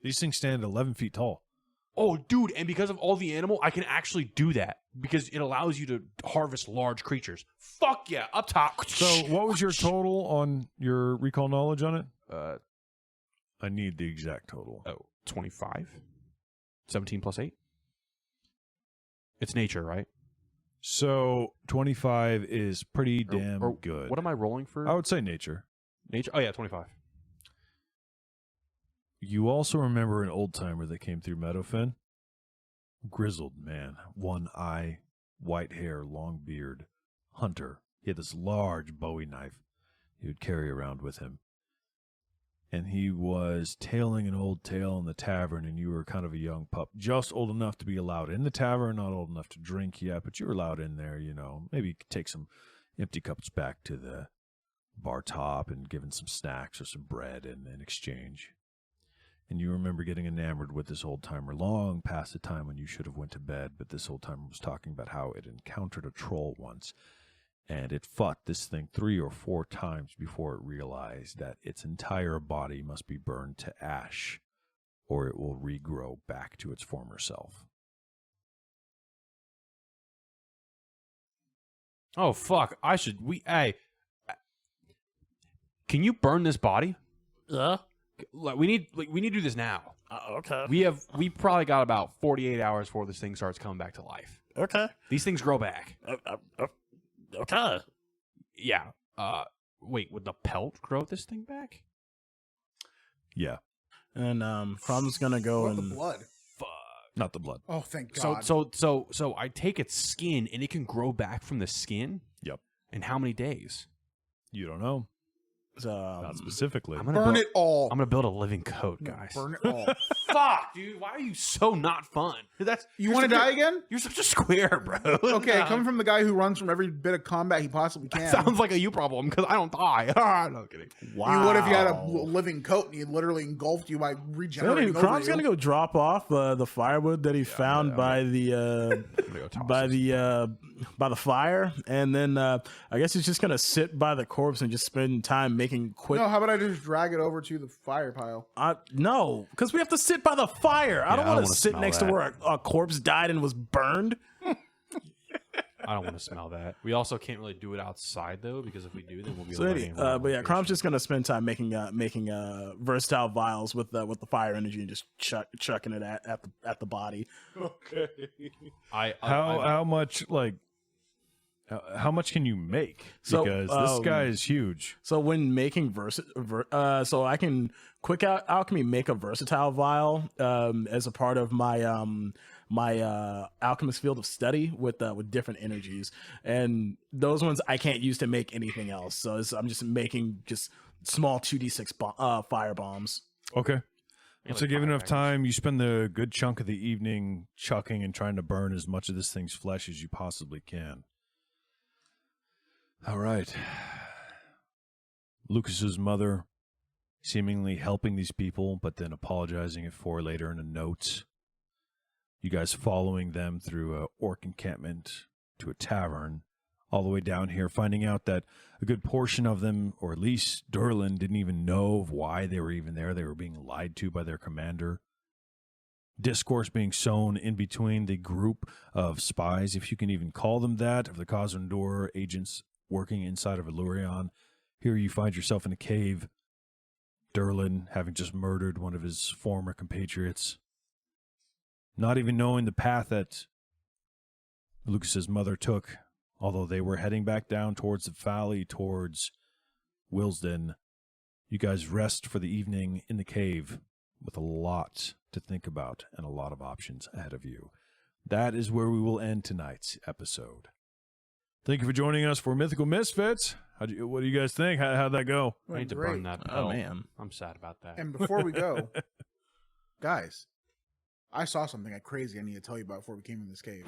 These things stand 11 feet tall. Oh, dude, and because of all the animal, I can actually do that because it allows you to harvest large creatures. Fuck yeah, up top. So what was your total on your recall knowledge on it? Uh, I need the exact total. 25? 17 plus 8? It's nature, right? So 25 is pretty damn Or good. What am I rolling for? I would say nature. Nature? Oh, yeah, 25. You also remember an old timer that came through Meadowfen? Grizzled man, one eye, white hair, long beard, hunter. He had this large Bowie knife he would carry around with him. And he was tailing an old tale in the tavern, and you were kind of a young pup, just old enough to be allowed in the tavern, not old enough to drink yet, but you were allowed in there, you know. Maybe you could take some empty cups back to the bar top and given some snacks or some bread in exchange. And you remember getting enamored with this old-timer long past the time when you should have went to bed, but this old-timer was talking about how it encountered a troll once, and it fought this thing 3 or 4 times before it realized that its entire body must be burned to ash, or it will regrow back to its former self. Oh, fuck. Hey, can you burn this body? Yeah. Like, we need to do this now. Okay. We probably got about 48 hours before this thing starts coming back to life. Okay. These things grow back. Okay. Yeah. Wait, would the pelt grow this thing back? Yeah, And Crom's gonna go What, and the blood? not the blood. Oh, thank God. So I take its skin and it can grow back from the skin? Yep. In how many days? You don't know. Not specifically. I'm gonna burn build, it all. I'm gonna build a living coat, No, guys. burn it all. Fuck, dude. Why are you so not fun? You want to die again? You're such a square, bro. Okay, Nah. coming from the guy who runs from every bit of combat he possibly can. Sounds like a you problem because I don't die. No kidding. You would if you had a living coat and he literally engulfed you by So regenerating anyway, over Crom's you. gonna go drop off the firewood that he found by the by the fire, and then I guess he's just gonna sit by the corpse and just spend time making quick. No, how about I just drag it over to the fire pile? No, because we have to sit by the fire. I don't want to sit smell next that. to where a corpse died and was burned. I don't want to smell that. We also can't really do it outside though, because if we do, then we'll be. So, but yeah, Crom's just gonna spend time making versatile vials with the fire energy and just chucking it at the body. Okay. How much like how much can you make? So, Because this guy is huge. So when making so I can quick alchemy make a versatile vial as a part of my my alchemist field of study with different energies, and those ones I can't use to make anything else. So I'm just making just small 2d6 fire bombs. Okay. Yeah, So like given enough firecrackers. time, you spend the good chunk of the evening chucking and trying to burn as much of this thing's flesh as you possibly can. All right. Lucas's mother seemingly helping these people, but then apologizing for later in a note. You guys following them through a orc encampment to a tavern, all the way down here, finding out that a good portion of them, or at least Durlin, didn't even know of why they were even there. They were being lied to by their commander. Discourse being sown in between the group of spies, if you can even call them that, of the Khazan-dor agents working inside of Illurion. Here you find yourself in a cave. Durlin having just murdered one of his former compatriots. Not even knowing the path that Lucas's mother took, although they were heading back down towards the valley, towards Willesden. You guys rest for the evening in the cave with a lot to think about and a lot of options ahead of you. That is where we will end tonight's episode. Thank you for joining us for Mythical Misfits. What do you guys think? How'd that go? I need to Great. burn that. Oh, belt. man. I'm sad about that. And before we go, guys, I saw something crazy I need to tell you about before we came in this cave.